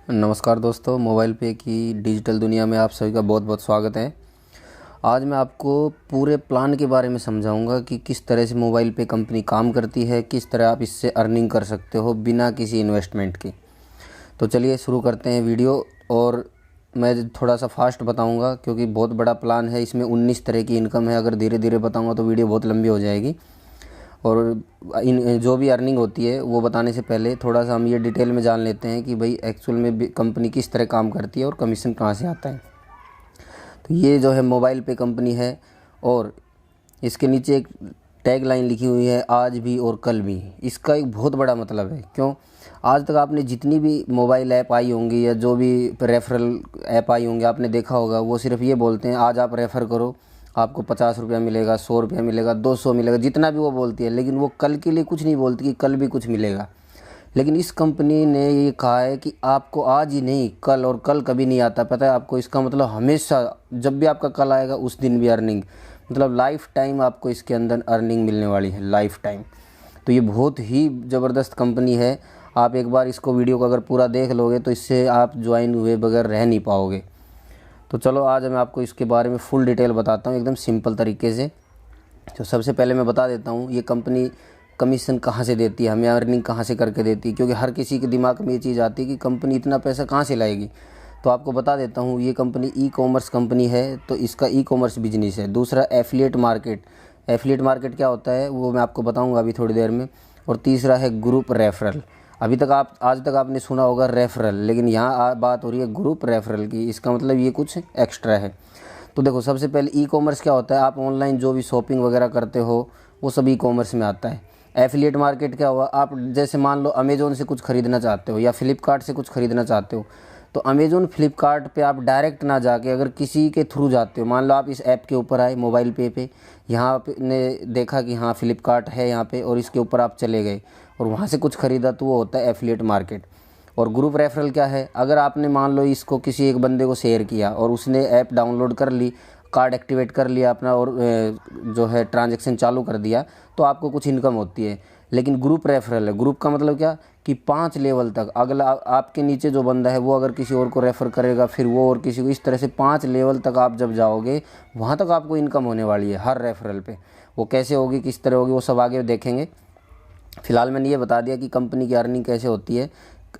नमस्कार दोस्तों, मोबाइल पे की डिजिटल दुनिया में आप सभी का बहुत बहुत स्वागत है। आज मैं आपको पूरे प्लान के बारे में समझाऊंगा कि किस तरह से मोबाइल पे कंपनी काम करती है, किस तरह आप इससे अर्निंग कर सकते हो बिना किसी इन्वेस्टमेंट के। तो चलिए शुरू करते हैं वीडियो। और मैं थोड़ा सा फास्ट बताऊंगा क्योंकि बहुत बड़ा प्लान है, इसमें 19 तरह की इनकम है। अगर धीरे धीरे बताऊँगा तो वीडियो बहुत लंबी हो जाएगी। और इन जो भी अर्निंग होती है वो बताने से पहले थोड़ा सा हम ये डिटेल में जान लेते हैं कि भाई एक्चुअल में कंपनी किस तरह काम करती है और कमीशन कहाँ से आता है। तो ये जो है मोबाइल पे कंपनी है और इसके नीचे एक टैग लाइन लिखी हुई है, आज भी और कल भी। इसका एक बहुत बड़ा मतलब है। क्यों? आज तक आपने जितनी भी मोबाइल ऐप आई होंगी या जो भी रेफरल ऐप आई होंगी आपने देखा होगा, वो सिर्फ ये बोलते हैं आज आप रेफ़र करो, आपको 50 रुपया मिलेगा, 100 रुपया मिलेगा, 200 मिलेगा, जितना भी वो बोलती है। लेकिन वो कल के लिए कुछ नहीं बोलती कि कल भी कुछ मिलेगा। लेकिन इस कंपनी ने ये कहा है कि आपको आज ही नहीं, कल, और कल कभी नहीं आता। पता है आपको इसका मतलब? हमेशा जब भी आपका कल आएगा उस दिन भी अर्निंग, मतलब लाइफ टाइम आपको इसके अंदर अर्निंग मिलने वाली है, लाइफ टाइम। तो ये बहुत ही ज़बरदस्त कंपनी है। आप एक बार इसको वीडियो को अगर पूरा देख लोगे तो इससे आप ज्वाइन हुए बगैर रह नहीं पाओगे। तो चलो आज मैं आपको इसके बारे में फुल डिटेल बताता हूँ एकदम सिंपल तरीके से। तो सबसे पहले मैं बता देता हूँ ये कंपनी कमीशन कहाँ से देती है, हमें अर्निंग कहाँ से करके देती है। क्योंकि हर किसी के दिमाग में ये चीज़ आती है कि कंपनी इतना पैसा कहाँ से लाएगी। तो आपको बता देता हूँ, ये कंपनी ई कॉमर्स कंपनी है, तो इसका ई कॉमर्स बिजनेस है। दूसरा एफिलिएट मार्केट। एफिलिएट मार्केट क्या होता है वो मैं आपको बताऊँगा अभी थोड़ी देर में। और तीसरा है ग्रुप रेफरल। अभी तक आज तक आपने सुना होगा रेफरल, लेकिन यहाँ बात हो रही है ग्रुप रेफरल की। इसका मतलब ये कुछ एक्स्ट्रा है। तो देखो, सबसे पहले ई कॉमर्स क्या होता है? आप ऑनलाइन जो भी शॉपिंग वगैरह करते हो वो सब ई कॉमर्स में आता है। एफिलिएट मार्केट क्या हुआ? आप जैसे मान लो अमेज़ोन से कुछ ख़रीदना चाहते हो या फ्लिपकार्ट से कुछ ख़रीदना चाहते हो, तो अमेज़ोन फ्लिपकार्ट पे आप डायरेक्ट ना जाके अगर किसी के थ्रू जाते हो, मान लो आप इस ऐप के ऊपर आए मोबाइल पे यहाँ पे ने देखा कि हाँ फ्लिपकार्ट है यहाँ पे, और इसके ऊपर आप चले गए और वहाँ से कुछ ख़रीदा, तो वो होता है एफिलिएट मार्केट। और ग्रुप रेफरल क्या है? अगर आपने मान लो इसको किसी एक बंदे को शेयर किया और उसने ऐप डाउनलोड कर ली, कार्ड एक्टिवेट कर लिया अपना और जो है ट्रांजैक्शन चालू कर दिया, तो आपको कुछ इनकम होती है। लेकिन ग्रुप रेफरल है, ग्रुप का मतलब क्या कि 5 लेवल तक अगला आपके नीचे जो बंदा है वो अगर किसी और को रेफ़र करेगा, फिर वो और किसी को, इस तरह से 5 लेवल तक आप जब जाओगे वहाँ तक आपको इनकम होने वाली है हर रेफरल पे। वो कैसे होगी, किस तरह होगी, वो सब आगे देखेंगे। फिलहाल मैंने ये बता दिया कि कंपनी की अर्निंग कैसे होती है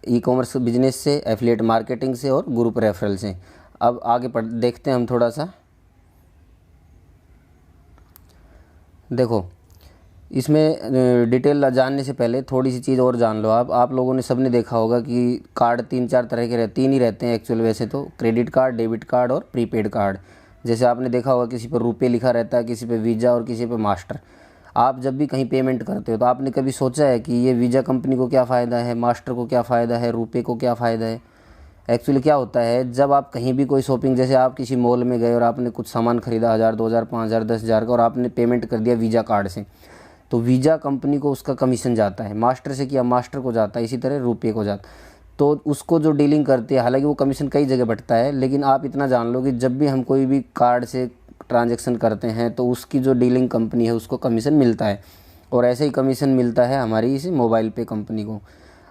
ई कॉमर्स बिजनेस से, एफिलिएट मार्केटिंग से और ग्रुप रेफरल से। अब आगे देखते हैं हम थोड़ा सा। देखो, इसमें डिटेल जानने से पहले थोड़ी सी चीज़ और जान लो। आप लोगों ने सबने देखा होगा कि कार्ड 3-4 तरह के तीन ही रहते हैं एक्चुअल वैसे तो, क्रेडिट कार्ड, डेबिट कार्ड और प्रीपेड कार्ड। जैसे आपने देखा होगा किसी पर रुपए लिखा रहता है, किसी पे वीज़ा और किसी पे मास्टर। आप जब भी कहीं पेमेंट करते हो तो आपने कभी सोचा है कि ये वीज़ा कंपनी को क्या फ़ायदा है, मास्टर को क्या फ़ायदा है, रुपए को क्या फ़ायदा है? एक्चुअली क्या होता है, जब आप कहीं भी कोई शॉपिंग, जैसे आप किसी मॉल में गए और आपने कुछ सामान ख़रीदा 1000, 2000, 5000, 10,000 का, और आपने पेमेंट कर दिया वीज़ा कार्ड से, तो वीज़ा कंपनी को उसका कमीशन जाता है। मास्टर से किया, मास्टर को जाता है, इसी तरह रुपये को जाता। तो उसको जो डीलिंग करती है, हालांकि वो कमीशन कई जगह बंटता है, लेकिन आप इतना जान लो कि जब भी हम कोई भी कार्ड से ट्रांजैक्शन करते हैं तो उसकी जो डीलिंग कंपनी है उसको कमीशन मिलता है। और ऐसे ही कमीशन मिलता है हमारी इस मोबाइल पे कंपनी को।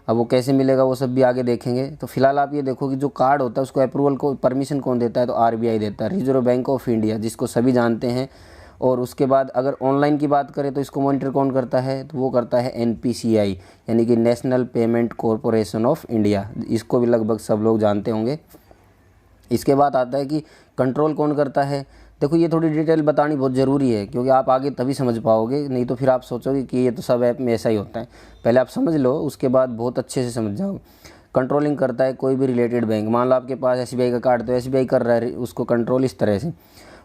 अब वो कैसे मिलेगा वो सब भी आगे देखेंगे। तो फिलहाल आप ये देखो कि जो कार्ड होता है उसको अप्रूवल को परमिशन कौन देता है? तो आरबीआई देता है, रिजर्व बैंक ऑफ इंडिया, जिसको सभी जानते हैं। और उसके बाद अगर ऑनलाइन की बात करें तो इसको मॉनिटर कौन करता है? तो वो करता है एनपीसीआई, यानी कि national payment corporation of India. इसको भी लगभग सब लोग जानते होंगे। इसके बाद आता है कि कंट्रोल कौन करता है। देखो, ये थोड़ी डिटेल बतानी बहुत ज़रूरी है क्योंकि आप आगे तभी समझ पाओगे, नहीं तो फिर आप सोचोगे कि ये तो सब ऐप में ऐसा ही होता है। पहले आप समझ लो, उसके बाद बहुत अच्छे से समझ जाओ। कंट्रोलिंग करता है कोई भी रिलेटेड बैंक। मान लो आपके पास एसबीआई का कार्ड, तो एसबीआई कर रहा है उसको कंट्रोल इस तरह से।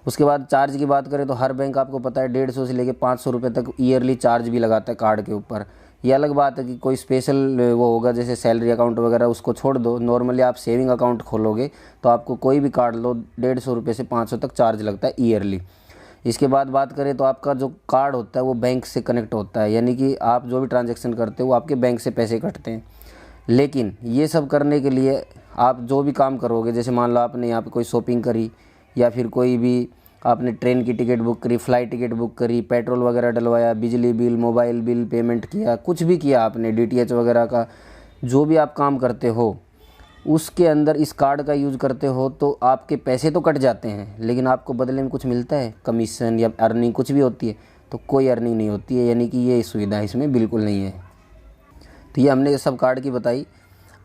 उसके बाद चार्ज की बात करें तो हर बैंक आपको पता है 150 से लेकर 500 रुपये तक ईयरली चार्ज भी लगाता है कार्ड के ऊपर। ये अलग बात है कि कोई स्पेशल वो होगा, जैसे सैलरी अकाउंट वगैरह, उसको छोड़ दो। नॉर्मली आप सेविंग अकाउंट खोलोगे तो आपको कोई भी कार्ड लो 150 रुपये से 500 तक चार्ज लगता है ईयरली। इसके बाद बात करें तो आपका जो कार्ड होता है वो बैंक से कनेक्ट होता है, यानी कि आप जो भी ट्रांजैक्शन करते हो वो आपके बैंक से पैसे कटते हैं। लेकिन ये सब करने के लिए आप जो भी काम करोगे, जैसे मान लो आपने यहाँ पे कोई शॉपिंग करी, या फिर कोई भी आपने ट्रेन की टिकट बुक करी, फ़्लाइट टिकट बुक करी, पेट्रोल वगैरह डलवाया, बिजली बिल, मोबाइल बिल पेमेंट किया, कुछ भी किया आपने, डीटीएच वगैरह का जो भी आप काम करते हो, उसके अंदर इस कार्ड का यूज़ करते हो तो आपके पैसे तो कट जाते हैं, लेकिन आपको बदले में कुछ मिलता है, कमीशन या अर्निंग कुछ भी होती है? तो कोई अर्निंग नहीं होती है, यानी कि ये सुविधा इसमें बिल्कुल नहीं है। तो ये हमने सब कार्ड की बताई।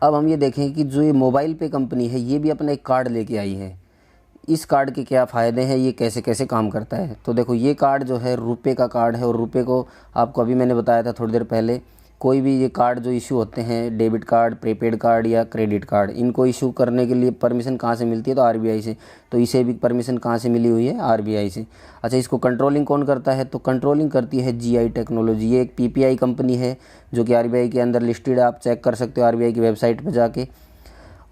अब हम ये देखें कि जो ये मोबाइल पे कंपनी है ये भी अपना एक कार्ड लेके आई है। इस कार्ड के क्या फ़ायदे हैं, ये कैसे कैसे काम करता है? तो देखो, ये कार्ड जो है रुपए का कार्ड है, और रुपए को आपको अभी मैंने बताया था थोड़ी देर पहले, कोई भी ये कार्ड जो इशू होते हैं, डेबिट कार्ड, प्रीपेड कार्ड या क्रेडिट कार्ड, इनको इशू करने के लिए परमिशन कहाँ से मिलती है? तो आरबीआई से। तो इसे भी परमिशन कहाँ से मिली हुई है? आरबीआई से। अच्छा, इसको कंट्रोलिंग कौन करता है? तो कंट्रोलिंग करती है जीआई टेक्नोलॉजी। ये एक पीपीआई कंपनी है जो कि आरबीआई के अंदर लिस्टेड है, आप चेक कर सकते हो आरबीआई की वेबसाइट पर जाके।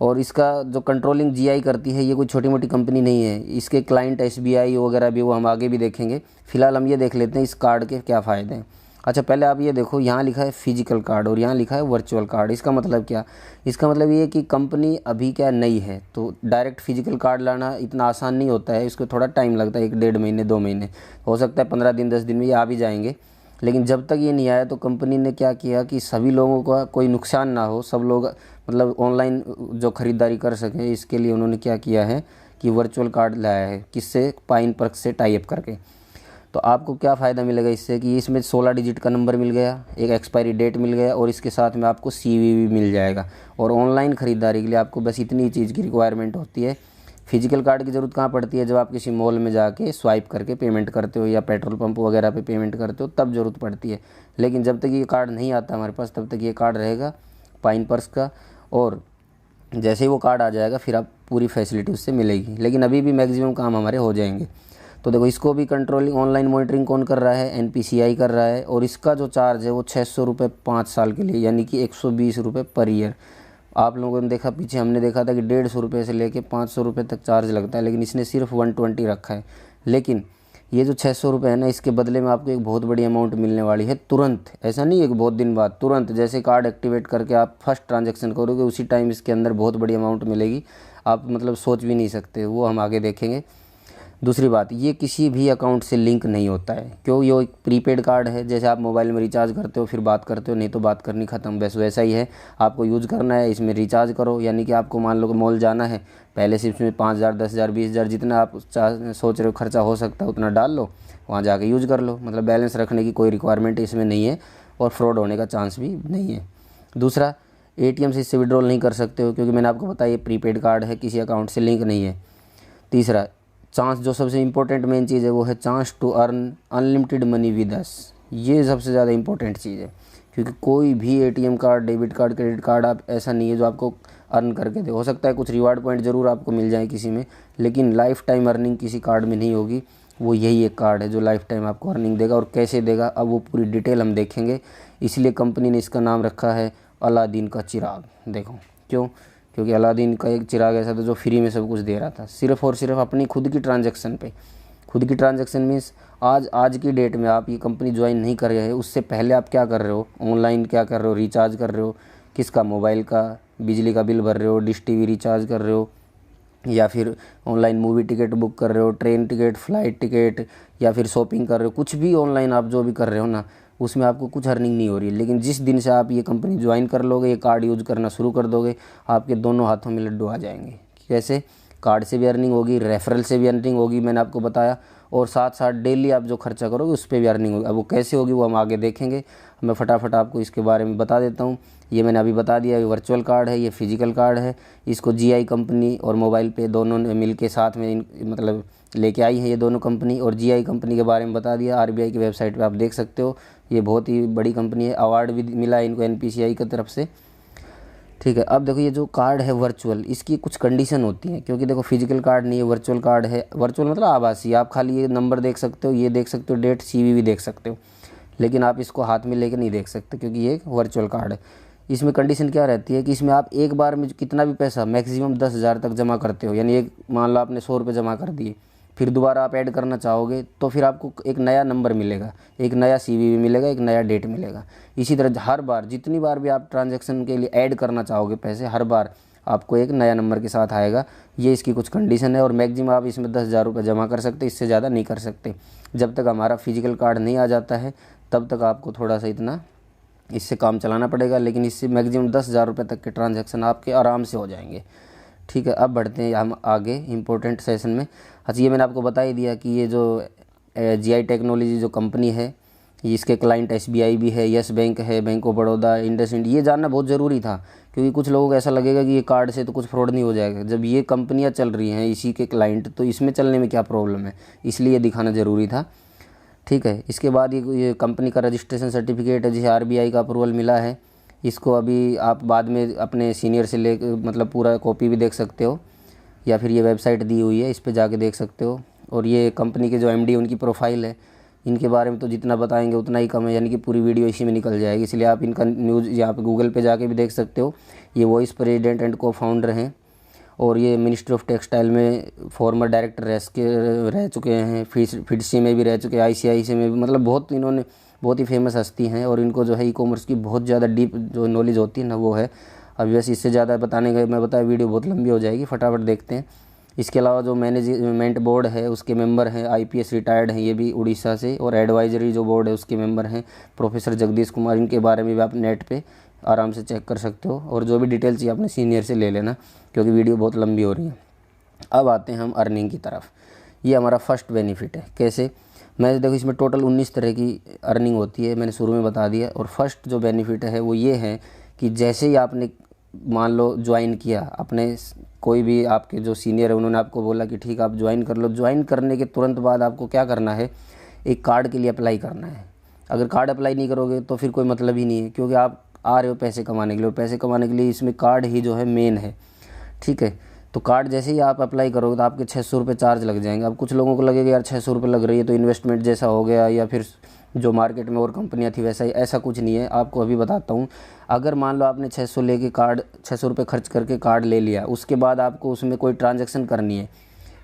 और इसका जो कंट्रोलिंग जीआई करती है, ये कोई छोटी मोटी कंपनी नहीं है। इसके क्लाइंट एसबीआई वगैरह भी, वो हम आगे भी देखेंगे। फिलहाल हम ये देख लेते हैं इस कार्ड के क्या फ़ायदे हैं। अच्छा, पहले आप ये देखो, यहाँ लिखा है फिजिकल कार्ड और यहाँ लिखा है वर्चुअल कार्ड। इसका मतलब क्या? इसका मतलब ये कि कंपनी अभी क्या नई है, तो डायरेक्ट फिजिकल कार्ड लाना इतना आसान नहीं होता है, इसको थोड़ा टाइम लगता है, 1 डेढ़ महीने 2 महीने, हो सकता है 15 दिन 10 दिन में ये आ भी जाएंगे। लेकिन जब तक ये नहीं आया तो कंपनी ने क्या किया कि सभी लोगों का कोई नुकसान ना हो, सब लोग मतलब ऑनलाइन जो ख़रीदारी कर सकें, इसके लिए उन्होंने क्या किया है कि वर्चुअल कार्ड लाया है। किससे? पाइन पर्क से टाई अप करके। तो आपको क्या फ़ायदा मिलेगा इससे कि इसमें 16 डिजिट का नंबर मिल गया, एक एक्सपायरी डेट मिल गया, और इसके साथ में आपको सीवीवी मिल जाएगा। और ऑनलाइन ख़रीदारी के लिए आपको बस इतनी चीज़ की रिक्वायरमेंट होती है। फिजिकल कार्ड की ज़रूरत कहाँ पड़ती है? जब आप किसी मॉल में जाके स्वाइप करके पेमेंट करते हो या पेट्रोल पंप वगैरह पे पेमेंट करते हो, तब ज़रूरत पड़ती है। लेकिन जब तक ये कार्ड नहीं आता हमारे पास, तब तक ये कार्ड रहेगा पाइन पर्स का, और जैसे ही वो कार्ड आ जाएगा फिर आप पूरी फैसिलिटी उससे मिलेगी। लेकिन अभी भी मैक्सिमम काम हमारे हो जाएंगे। तो देखो, इसको भी कंट्रोलिंग ऑनलाइन मॉनिटरिंग कौन कर रहा है? एनपीसीआई कर रहा है। और इसका जो चार्ज है वो 600 रुपये 5 साल के लिए, यानी कि 120 रुपये पर ईयर। आप लोगों ने देखा, पीछे हमने देखा था कि 150 रुपये से लेके 500 रुपये तक चार्ज लगता है, लेकिन इसने सिर्फ 120 रखा है। लेकिन ये जो 600 रुपये है ना, इसके बदले में आपको एक बहुत बड़ी अमाउंट मिलने वाली है तुरंत। ऐसा नहीं है कि बहुत दिन बाद, तुरंत। जैसे कार्ड एक्टिवेट करके आप फर्स्ट ट्रांजैक्शन करोगे, उसी टाइम इसके अंदर बहुत बड़ी अमाउंट मिलेगी। आप मतलब सोच भी नहीं सकते, वो हम आगे देखेंगे। दूसरी बात, ये किसी भी अकाउंट से लिंक नहीं होता है। क्यों? ये एक प्रीपेड कार्ड है। जैसे आप मोबाइल में रिचार्ज करते हो फिर बात करते हो, नहीं तो बात करनी ख़त्म, बस वैसा ही है। आपको यूज़ करना है, इसमें रिचार्ज करो। यानी कि आपको मान लो कि मॉल जाना है, पहले से इसमें 5,000 10,000 20,000 जितना आप सोच रहे हो खर्चा हो सकता है उतना डाल लो, वहाँ जाके यूज़ कर लो। मतलब बैलेंस रखने की कोई रिक्वायरमेंट इसमें नहीं है, और फ्रॉड होने का चांस भी नहीं है। दूसरा, एटीएम से इससे विड्रॉल नहीं कर सकते हो, क्योंकि मैंने आपको बताया ये प्रीपेड कार्ड है, किसी अकाउंट से लिंक नहीं है। तीसरा, चांस, जो सबसे इम्पोर्टेंट मेन चीज़ है वो है chance to earn unlimited money with us. ये सबसे ज़्यादा इम्पोर्टेंट चीज़ है, क्योंकि कोई भी ATM card, debit card, credit card आप ऐसा नहीं है जो आपको अर्न करके दे। हो सकता है कुछ रिवार्ड पॉइंट ज़रूर आपको मिल जाए किसी में, लेकिन लाइफ टाइम अर्निंग किसी कार्ड में नहीं होगी। वो यही एक कार्ड है जो लाइफ टाइम आपको अर्निंग देगा। और कैसे देगा, अब वो पूरी डिटेल हम देखेंगे। इसलिए कंपनी ने इसका नाम रखा है अलादीन का चिराग। देखो क्यों? क्योंकि अलादीन का एक चिराग ऐसा था जो फ्री में सब कुछ दे रहा था, सिर्फ और सिर्फ अपनी खुद की ट्रांजैक्शन पे। खुद की ट्रांजैक्शन मीन्स आज की डेट में आप ये कंपनी ज्वाइन नहीं कर रहे हैं, उससे पहले आप क्या कर रहे हो? ऑनलाइन क्या कर रहे हो? रिचार्ज कर रहे हो। किसका? मोबाइल का, बिजली का बिल भर रहे हो, डिश टीवी रिचार्ज कर रहे हो, या फिर ऑनलाइन मूवी टिकट बुक कर रहे हो, ट्रेन टिकट, फ्लाइट टिकट, या फिर शॉपिंग कर रहे हो। कुछ भी ऑनलाइन आप जो भी कर रहे हो ना, उसमें आपको कुछ अर्निंग नहीं हो रही है। लेकिन जिस दिन से आप ये कंपनी ज्वाइन कर लोगे, ये कार्ड यूज़ करना शुरू कर दोगे, आपके दोनों हाथों में लड्डू आ जाएंगे। कैसे? कार्ड से भी अर्निंग होगी, रेफरल से भी अर्निंग होगी, मैंने आपको बताया, और साथ साथ डेली आप जो खर्चा करोगे उस पर भी अर्निंग होगी। अब वो कैसे होगी वो हम आगे देखेंगे। मैं फटाफट आपको इसके बारे में बता देता हूँ। ये मैंने अभी बता दिया, ये वर्चुअल कार्ड है, ये फिजिकल कार्ड है। इसको जीआई कंपनी और मोबाइल पे दोनों ने मिल के साथ में मतलब लेके आई है ये दोनों कंपनी। और जीआई कंपनी के बारे में बता दिया, आरबीआई की वेबसाइट पे आप देख सकते हो। ये बहुत ही बड़ी कंपनी है, अवार्ड भी मिला है इनको एनपीसीआई की तरफ से। ठीक है, अब देखो ये जो कार्ड है वर्चुअल, इसकी कुछ कंडीशन होती हैं, क्योंकि देखो फिजिकल कार्ड नहीं है, वर्चुअल कार्ड है। वर्चुअल मतलब आभासी, आप खाली ये नंबर देख सकते हो, ये देख सकते हो, डेट, सीवीवी देख सकते हो, लेकिन आप इसको हाथ में लेकर नहीं देख सकते, क्योंकि ये एक वर्चुअल कार्ड है। इसमें कंडीशन क्या रहती है कि इसमें आप एक बार में कितना भी पैसा, मैक्सिमम 10,000 तक जमा करते हो। यानी एक मान लो आपने 100 रुपये जमा कर दिए, फिर दोबारा आप ऐड करना चाहोगे तो फिर आपको एक नया नंबर मिलेगा, एक नया सीवीवी मिलेगा, एक नया डेट मिलेगा। इसी तरह हर बार, जितनी बार भी आप ट्रांजैक्शन के लिए ऐड करना चाहोगे पैसे, हर बार आपको एक नया नंबर के साथ आएगा। ये इसकी कुछ कंडीशन है, और मैक्सिमम आप इसमें 10,000 रुपये जमा कर सकते, इससे ज़्यादा नहीं कर सकते। जब तक हमारा फिजिकल कार्ड नहीं आ जाता है तब तक आपको थोड़ा सा इतना इससे काम चलाना पड़ेगा, लेकिन इससे मैक्सिमम 10,000 रुपये तक के ट्रांजैक्शन आपके आराम से हो जाएंगे। ठीक है, अब बढ़ते हैं हम आगे इम्पोर्टेंट सेशन में। अच्छा, ये मैंने आपको बता ही दिया कि ये जो GI टेक्नोलॉजी जो कंपनी है, इसके क्लाइंट SBI भी है, यस बैंक है, बैंक ऑफ बड़ौदा, इंडसइंड। ये जानना बहुत ज़रूरी था, क्योंकि कुछ लोगों को ऐसा लगेगा कि ये कार्ड से तो कुछ फ्रॉड नहीं हो जाएगा। जब ये कंपनियां चल रही हैं इसी के क्लाइंट, तो इसमें चलने में क्या प्रॉब्लम है, इसलिए ये दिखाना ज़रूरी था। ठीक है, इसके बाद ये कंपनी का रजिस्ट्रेशन सर्टिफिकेट है, जिसे RBI का अप्रूवल मिला है। इसको अभी आप बाद में अपने सीनियर से ले मतलब पूरा कॉपी भी देख सकते हो, या फिर ये वेबसाइट दी हुई है, इस पर जाके देख सकते हो। और ये कंपनी के जो MD उनकी प्रोफाइल है, इनके बारे में तो जितना बताएंगे उतना ही कम है, यानी कि पूरी वीडियो इसी में निकल जाएगी, इसलिए आप इनका न्यूज़ यहाँ पे गूगल पे जाके भी देख सकते हो। ये वाइस प्रेसिडेंट एंड को फाउंडर हैं, और ये मिनिस्ट्री ऑफ टेक्सटाइल में फॉर्मर डायरेक्टर रह चुके हैं, फिडसी में भी रह चुके हैं, ICICI में भी, मतलब बहुत इन्होंने बहुत ही फेमस हस्ती हैं। और इनको जो है ई-कॉमर्स की बहुत ज़्यादा डीप जो नॉलेज होती है ना, वो है। अब वैसे इससे ज़्यादा बताने का मैं बताया वीडियो बहुत लंबी हो जाएगी, फटाफट देखते हैं। इसके अलावा जो मैनेजमेंट बोर्ड है उसके मेंबर हैं IPS रिटायर्ड हैं, ये भी उड़ीसा से। और एडवाइजरी जो बोर्ड है उसके मेंबर हैं प्रोफेसर जगदीश कुमार। इनके बारे में भी आप नेट पे आराम से चेक कर सकते हो, और जो भी डिटेल चाहिए अपने सीनियर से ले लेना, क्योंकि वीडियो बहुत लंबी हो रही है। अब आते हैं हम अर्निंग की तरफ। ये हमारा फर्स्ट बेनिफिट है। कैसे? मैं देखो, इसमें टोटल 19 तरह की अर्निंग होती है, मैंने शुरू में बता दिया। और फर्स्ट जो बेनिफिट है वो ये है कि जैसे ही आपने मान लो ज्वाइन किया, अपने कोई भी आपके जो सीनियर है उन्होंने आपको बोला कि ठीक आप ज्वाइन कर लो, ज्वाइन करने के तुरंत बाद आपको क्या करना है, एक कार्ड के लिए अप्लाई करना है। अगर कार्ड अप्लाई नहीं करोगे तो फिर कोई मतलब ही नहीं है, क्योंकि आप आ रहे हो पैसे कमाने के लिए, और पैसे कमाने के लिए इसमें कार्ड ही जो है मेन है। ठीक है, तो कार्ड जैसे ही आप अप्लाई करोगे तो आपके 600 रुपये चार्ज लग जाएंगे। अब कुछ लोगों को लगेगा यार 600 रुपये लग रही है तो इन्वेस्टमेंट जैसा हो गया, या फिर जो मार्केट में और कंपनियां थी वैसा ही। ऐसा कुछ नहीं है, आपको अभी बताता हूँ। अगर मान लो आपने 600 लेके कार्ड 600 रुपये खर्च करके कार्ड ले लिया, उसके बाद आपको उसमें कोई ट्रांजैक्शन करनी है,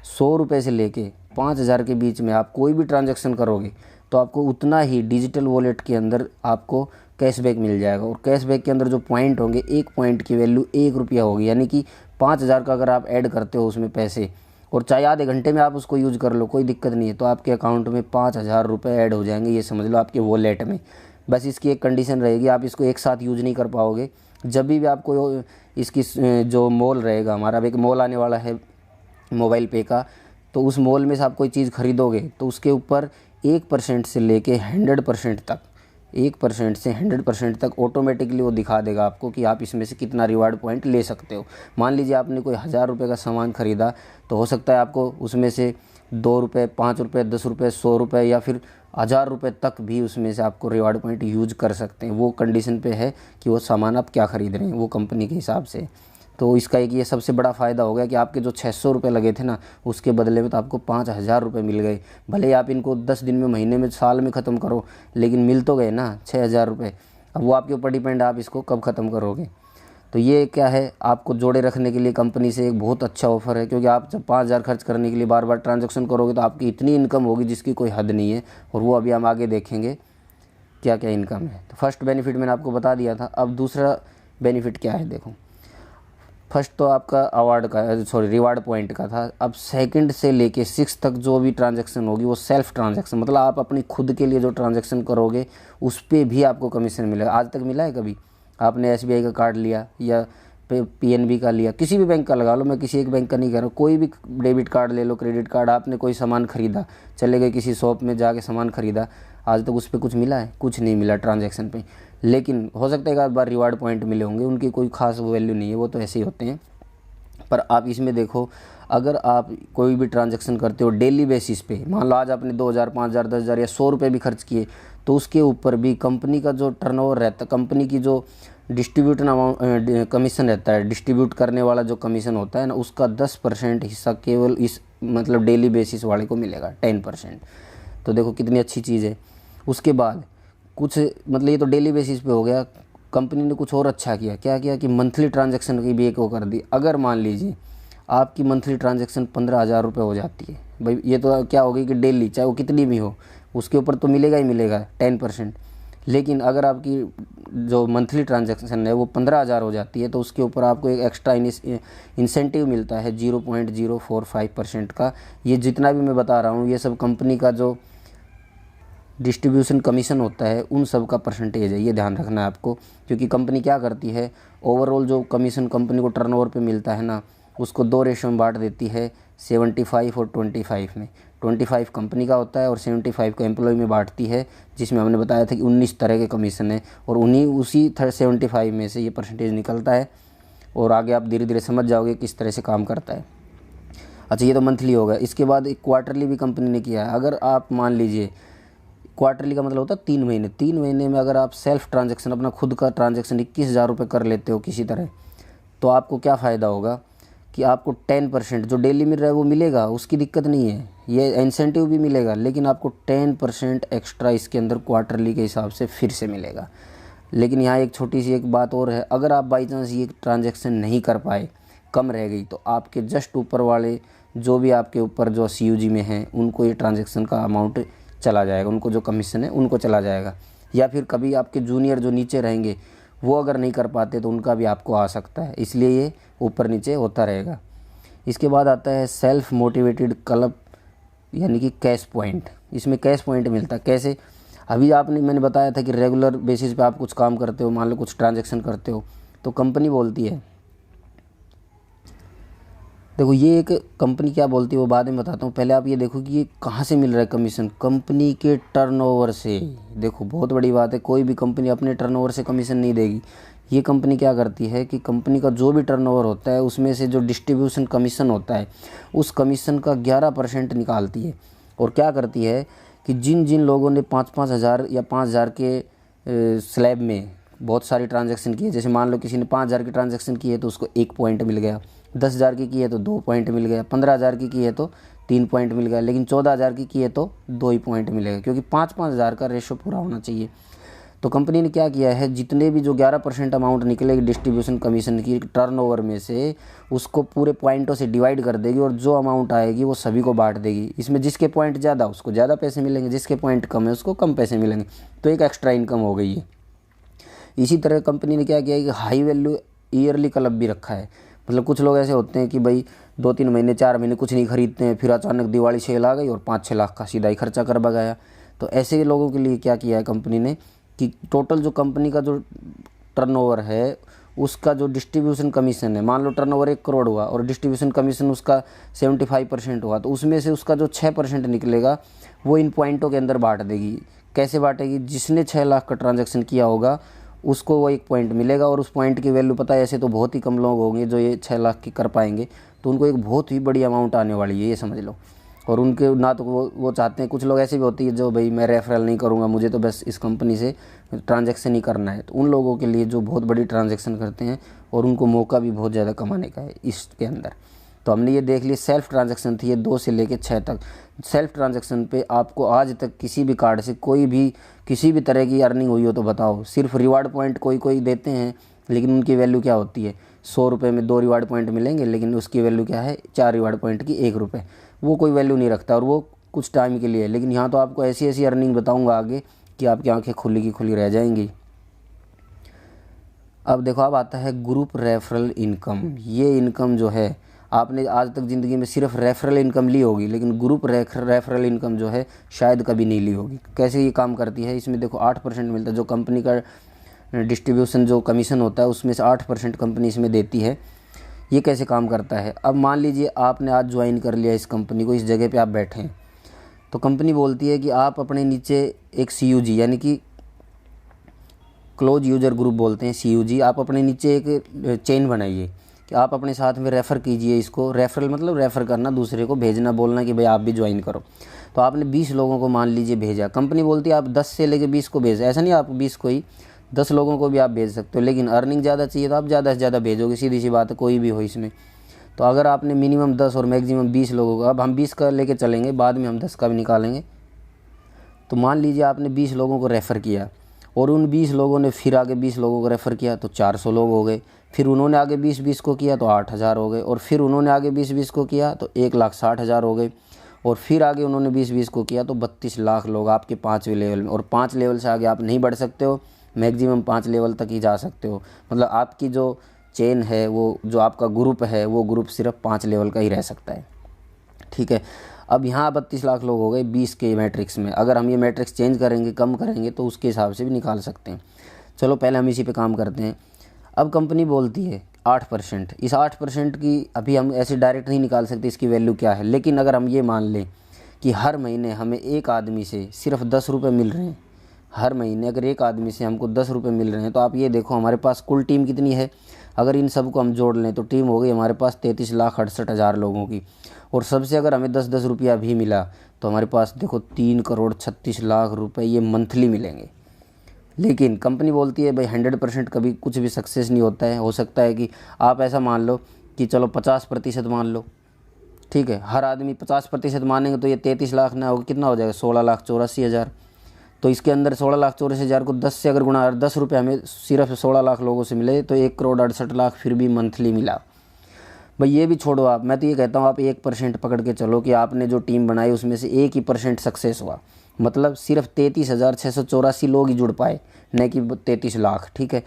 100 रुपये से लेके 5,000 के बीच में आप कोई भी ट्रांजैक्शन करोगे तो आपको उतना ही डिजिटल वॉलेट के अंदर आपको कैशबैक मिल जाएगा। और कैशबैक के अंदर जो पॉइंट होंगे, एक पॉइंट की वैल्यू 1 रुपया होगी, यानी कि 5,000 का अगर आप ऐड करते हो उसमें पैसे, और चाहे आधे घंटे में आप उसको यूज़ कर लो, कोई दिक्कत नहीं है, तो आपके अकाउंट में 5,000 रुपये ऐड हो जाएंगे, ये समझ लो आपके वॉलेट में। बस इसकी एक कंडीशन रहेगी, आप इसको एक साथ यूज़ नहीं कर पाओगे। जब भी आपको इसकी जो मॉल रहेगा, हमारा अब एक मॉल आने वाला है मोबाइल पे का, तो उस मॉल में से आप कोई चीज़ खरीदोगे तो उसके ऊपर 1% से लेके 100% तक, 1% से 100% तक ऑटोमेटिकली वो दिखा देगा आपको कि आप इसमें से कितना रिवार्ड पॉइंट ले सकते हो। मान लीजिए आपने कोई 1,000 रुपये का सामान ख़रीदा, तो हो सकता है आपको उसमें से 2 रुपये, 5 रुपये, 10 रुपये, 100 रुपये या फिर 1,000 रुपये तक भी उसमें से आपको रिवार्ड पॉइंट यूज कर सकते हैं। वो कंडीशन पे है कि वो सामान आप क्या ख़रीद रहे हैं, वो कंपनी के हिसाब से। तो इसका एक ये सबसे बड़ा फ़ायदा हो गया कि आपके जो 600 रुपये लगे थे ना, उसके बदले में तो आपको 5,000 रुपये मिल गए। भले ही आप इनको 10 दिन में, महीने में, साल में ख़त्म करो, लेकिन मिल तो गए ना 6,000 रुपये। अब वो आपके ऊपर डिपेंड है आप इसको कब ख़त्म करोगे। तो ये क्या है, आपको जोड़े रखने के लिए कंपनी से एक बहुत अच्छा ऑफ़र है, क्योंकि आप जब 5,000 खर्च करने के लिए बार बार ट्रांजैक्शन करोगे तो आपकी इतनी इनकम होगी जिसकी कोई हद नहीं है। और वो अभी हम आगे देखेंगे क्या क्या इनकम है। तो फर्स्ट बेनिफिट मैंने आपको बता दिया था। अब दूसरा बेनिफिट क्या है, देखो। फर्स्ट तो आपका रिवार्ड पॉइंट का था। अब सेकंड से लेके 6 तक जो भी ट्रांजैक्शन होगी वो सेल्फ ट्रांजैक्शन, मतलब आप अपनी खुद के लिए जो ट्रांजैक्शन करोगे उस पर भी आपको कमीशन मिलेगा। आज तक मिला है कभी? आपने SBI का कार्ड लिया या PNB का लिया, किसी भी बैंक का लगा लो, मैं किसी एक बैंक का नहीं कह रहा हूँ, कोई भी डेबिट कार्ड ले लो, क्रेडिट कार्ड, आपने कोई सामान खरीदा, चले गए किसी शॉप में जाके सामान खरीदा, आज तक उस पर कुछ मिला है? कुछ नहीं मिला ट्रांजैक्शन पे। लेकिन हो सकता है एक आध बार रिवार्ड पॉइंट मिले होंगे, उनकी कोई खास वैल्यू नहीं है, वो तो ऐसे ही होते हैं। पर आप इसमें देखो, अगर आप कोई भी ट्रांजैक्शन करते हो डेली बेसिस पे, मान लो आज आपने 2,000, 5,000, 10,000 या 100 रुपये भी खर्च किए, तो उसके ऊपर भी कंपनी का जो टर्नओवर रहता है, कंपनी की जो डिस्ट्रीब्यूशन अमाउंट कमीशन रहता है, डिस्ट्रीब्यूट करने वाला जो कमीशन होता है ना, उसका 10% हिस्सा केवल इस मतलब डेली बेसिस वाले को मिलेगा, 10%। तो देखो कितनी अच्छी चीज़ है। उसके बाद कुछ मतलब ये तो डेली बेसिस पे हो गया। कंपनी ने कुछ और अच्छा किया, क्या किया कि मंथली ट्रांजैक्शन की भी एक वो कर दी। अगर मान लीजिए आपकी मंथली ट्रांजैक्शन 15,000 रुपये हो जाती है, भाई ये तो क्या होगी कि डेली चाहे वो कितनी भी हो, उसके ऊपर तो मिलेगा ही मिलेगा 10%। लेकिन अगर आपकी जो मंथली ट्रांजैक्शन है वो 15,000 हो जाती है, तो उसके ऊपर आपको एक एक्स्ट्रा इंसेंटिव मिलता है 0.045% का। ये जितना भी मैं बता रहा हूँ ये सब कंपनी का जो डिस्ट्रीब्यूशन कमीशन होता है, उन सब का परसेंटेज है, ये ध्यान रखना है आपको। क्योंकि कंपनी क्या करती है, ओवरऑल जो कमीशन कंपनी को टर्नओवर पे मिलता है ना, उसको 2 रेशो में बांट देती है, 75 और 25 में। 25 कंपनी का होता है और 75 को एम्प्लॉय में बांटती है, जिसमें हमने बताया था कि 19 तरह के कमीशन है, और उसी 75 में से ये परसेंटेज निकलता है। और आगे आप धीरे धीरे समझ जाओगे किस तरह से काम करता है। अच्छा, ये तो मंथली होगा। इसके बाद एक क्वार्टरली भी कंपनी ने किया है। अगर आप मान लीजिए, क्वार्टरली का मतलब होता है 3 महीने, 3 महीने में अगर आप सेल्फ ट्रांजैक्शन, अपना खुद का ट्रांजैक्शन 21,000 रुपये कर लेते हो किसी तरह, तो आपको क्या फ़ायदा होगा कि आपको 10% जो डेली मिल रहा है वो मिलेगा, उसकी दिक्कत नहीं है, ये इंसेंटिव भी मिलेगा, लेकिन आपको 10% एक्स्ट्रा इसके अंदर क्वार्टरली के हिसाब से फिर से मिलेगा। लेकिन यहाँ एक छोटी सी एक बात और है, अगर आप बाई चांस ये ट्रांजैक्शन नहीं कर पाए, कम रह गई, तो आपके जस्ट ऊपर वाले जो भी आपके ऊपर जो CUG में हैं, उनको ये ट्रांजैक्शन का अमाउंट चला जाएगा, उनको जो कमीशन है उनको चला जाएगा। या फिर कभी आपके जूनियर जो नीचे रहेंगे वो अगर नहीं कर पाते तो उनका भी आपको आ सकता है, इसलिए ये ऊपर नीचे होता रहेगा। इसके बाद आता है सेल्फ मोटिवेटेड क्लब, यानी कि कैश पॉइंट। इसमें कैश पॉइंट मिलता है कैसे? अभी मैंने बताया था कि रेगुलर बेसिस पे आप कुछ काम करते हो, मान लो कुछ ट्रांजैक्शन करते हो, तो कंपनी बोलती है, देखो ये एक कंपनी क्या बोलती है वो बाद में बताता हूँ, पहले आप ये देखो कि ये कहाँ से मिल रहा है कमीशन, कंपनी के टर्नओवर से। देखो बहुत बड़ी बात है, कोई भी कंपनी अपने टर्नओवर से कमीशन नहीं देगी। ये कंपनी क्या करती है कि कंपनी का जो भी टर्नओवर होता है उसमें से जो डिस्ट्रीब्यूशन कमीशन होता है, उस कमीशन का 11% निकालती है। और क्या करती है कि जिन जिन लोगों ने 5-5 हज़ार या 5,000 के स्लैब में बहुत सारी ट्रांजैक्शन की है, जैसे मान लो किसी ने 5,000 की ट्रांजैक्शन की है तो उसको 1 पॉइंट मिल गया, 10,000 की है तो 2 पॉइंट मिल गया, 15,000 की है तो 3 पॉइंट मिल गया, लेकिन 14,000 की है तो 2 ही पॉइंट मिलेगा, क्योंकि 5-5 हज़ार का रेशो पूरा होना चाहिए। तो कंपनी ने क्या किया है, जितने भी जो 11% अमाउंट निकलेगी डिस्ट्रीब्यूशन कमीशन की टर्नओवर में से, उसको पूरे पॉइंटों से डिवाइड कर देगी और जो अमाउंट आएगी वो सभी को बांट देगी। इसमें जिसके पॉइंट ज़्यादा उसको ज़्यादा पैसे मिलेंगे, जिसके पॉइंट कम है उसको कम पैसे मिलेंगे। तो एक एक्स्ट्रा इनकम हो गई है। इसी तरह कंपनी ने क्या किया है कि हाई वैल्यू ईयरली क्लब भी रखा है। मतलब कुछ लोग ऐसे होते हैं कि भाई 2-3 महीने 4 महीने कुछ नहीं खरीदते हैं, फिर अचानक दिवाली सेल आ गई और 5-6 लाख का सीधा ही खर्चा कर बगाया। तो ऐसे लोगों के लिए क्या किया है कंपनी ने कि टोटल जो कंपनी का जो टर्नओवर है उसका जो डिस्ट्रीब्यूशन कमीशन है, मान लो टर्नओवर 1 करोड़ हुआ और डिस्ट्रीब्यूशन कमीशन उसका 75% हुआ, तो उसमें से उसका जो 6% निकलेगा वो इन पॉइंटों के अंदर बांट देगी। कैसे बांटेगी? जिसने 6 लाख का ट्रांजैक्शन किया होगा उसको वो 1 पॉइंट मिलेगा, और उस पॉइंट की वैल्यू पता है, ऐसे तो बहुत ही कम लोग होंगे जो ये 6 लाख की कर पाएंगे, तो उनको एक बहुत ही बड़ी अमाउंट आने वाली है, ये समझ लो। और उनके ना तो वो चाहते हैं, कुछ लोग ऐसे भी होती है जो भाई मैं रेफरल नहीं करूँगा, मुझे तो बस इस कंपनी से ट्रांजैक्शन ही करना है। तो उन लोगों के लिए जो बहुत बड़ी ट्रांजैक्शन करते हैं और उनको मौका भी बहुत ज़्यादा कमाने का है इसके अंदर। तो हमने ये देख लिया, सेल्फ ट्रांजैक्शन थी ये 2 से लेकर 6 तक। सेल्फ ट्रांजैक्शन पे आपको आज तक किसी भी कार्ड से कोई भी किसी भी तरह की अर्निंग हुई हो तो बताओ। सिर्फ रिवार्ड पॉइंट कोई कोई देते हैं, लेकिन उनकी वैल्यू क्या होती है, 100 रुपये में 2 रिवार्ड पॉइंट मिलेंगे, लेकिन उसकी वैल्यू क्या है, 4 रिवार्ड पॉइंट की 1 रुपये। वो कोई वैल्यू नहीं रखता और वो कुछ टाइम के लिए है। लेकिन यहाँ तो आपको ऐसी ऐसी अर्निंग बताऊँगा आगे कि आपकी आँखें खुली की खुली रह जाएंगी। अब देखो, अब आता है ग्रुप रेफरल इनकम। ये इनकम जो है, आपने आज तक ज़िंदगी में सिर्फ रेफरल इनकम ली होगी, लेकिन ग्रुप रेफरल इनकम जो है शायद कभी नहीं ली होगी। कैसे ये काम करती है? इसमें देखो 8% मिलता है, जो कंपनी का डिस्ट्रीब्यूशन जो कमीशन होता है उसमें से 8% कंपनी इसमें देती है। ये कैसे काम करता है? अब मान लीजिए आपने आज ज्वाइन कर लिया इस कंपनी को, इस जगह पर आप बैठे हैं, तो कंपनी बोलती है कि आप अपने नीचे एक CUG, यानी कि क्लोज यूजर ग्रुप बोलते हैं, CUG, आप अपने नीचे एक चेन बनाइए कि आप अपने साथ में रेफ़र कीजिए इसको। रेफरल मतलब रेफ़र करना, दूसरे को भेजना, बोलना कि भाई आप भी ज्वाइन करो। तो आपने 20 लोगों को मान लीजिए भेजा, कंपनी बोलती है आप 10 से लेकर 20 को भेजें। ऐसा नहीं आप 20 को ही, 10 लोगों को भी आप भेज सकते हो, लेकिन अर्निंग ज़्यादा चाहिए तो आप ज़्यादा से ज़्यादा भेजोगे, सीधी सी बात है, कोई भी हो इसमें। तो अगर आपने मिनिमम 10 और मैक्सिमम 20 लोगों का, अब हम 20 का लेके चलेंगे, बाद में हम 10 का भी निकालेंगे। तो मान लीजिए आपने 20 लोगों को रेफ़र किया और उन 20 लोगों ने फिर आगे 20 लोगों को रेफ़र किया तो 400 लोग हो गए। फिर उन्होंने आगे 20-20 को किया तो 8,000 हो गए, और फिर उन्होंने आगे 20-20 को किया तो 1,60,000 हो गए, और फिर आगे उन्होंने 20-20 को किया तो 32 लाख लोग आपके 5वें लेवल में। और 5 लेवल से आगे आप नहीं बढ़ सकते हो, मैक्सिमम 5 लेवल तक ही जा सकते हो। मतलब आपकी जो चेन है, वो जो आपका ग्रुप है, वो ग्रुप सिर्फ 5 लेवल का ही रह सकता है। ठीक है। अब यहाँ 32 लाख लोग हो गए 20 के मैट्रिक्स में। अगर हम ये मैट्रिक्स चेंज करेंगे, कम करेंगे, तो उसके हिसाब से भी निकाल सकते हैं। चलो पहले हम इसी पे काम करते हैं। अब कंपनी बोलती है 8%। इस 8% की अभी हम ऐसे डायरेक्ट नहीं निकाल सकते इसकी वैल्यू क्या है, लेकिन अगर हम ये मान लें कि हर महीने हमें एक आदमी से सिर्फ 10 रुपये मिल रहे हैं, हर महीने अगर एक आदमी से हमको 10 रुपये मिल रहे हैं, तो आप ये देखो हमारे पास कुल टीम कितनी है। अगर इन सब को हम जोड़ लें तो टीम हो गई हमारे पास 33,68,000 लोगों की। और सबसे अगर हमें 10-10 रुपया भी मिला तो हमारे पास देखो 3,36,00,000 रुपये ये मंथली मिलेंगे। लेकिन कंपनी बोलती है भाई 100% कभी कुछ भी सक्सेस नहीं होता है। हो सकता है कि आप ऐसा मान लो कि चलो 50% मान लो, ठीक है। हर आदमी 50% मानेंगे तो ये 33 लाख ना होगा, कितना हो जाएगा 16,84,000। तो इसके अंदर 16,84,000 को 10 से अगर गुणा 10 रुपये हमें सिर्फ 16 लाख लोगों से मिले तो 1,68,00,000 फिर भी मंथली मिला। भाई ये भी छोड़ो आप, मैं तो ये कहता हूँ आप 1% पकड़ के चलो कि आपने जो टीम बनाई उसमें से 1% सक्सेस हुआ, मतलब सिर्फ 33,684 लोग ही जुड़ पाए, न कि 33 लाख, ठीक है।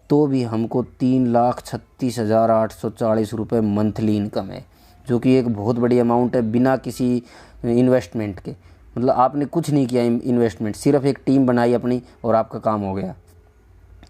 तो भी हमको 3,36,840 रुपये मंथली इनकम है, जो कि एक बहुत बड़ी अमाउंट है बिना किसी इन्वेस्टमेंट के। मतलब आपने कुछ नहीं किया इन्वेस्टमेंट, सिर्फ एक टीम बनाई अपनी और आपका काम हो गया।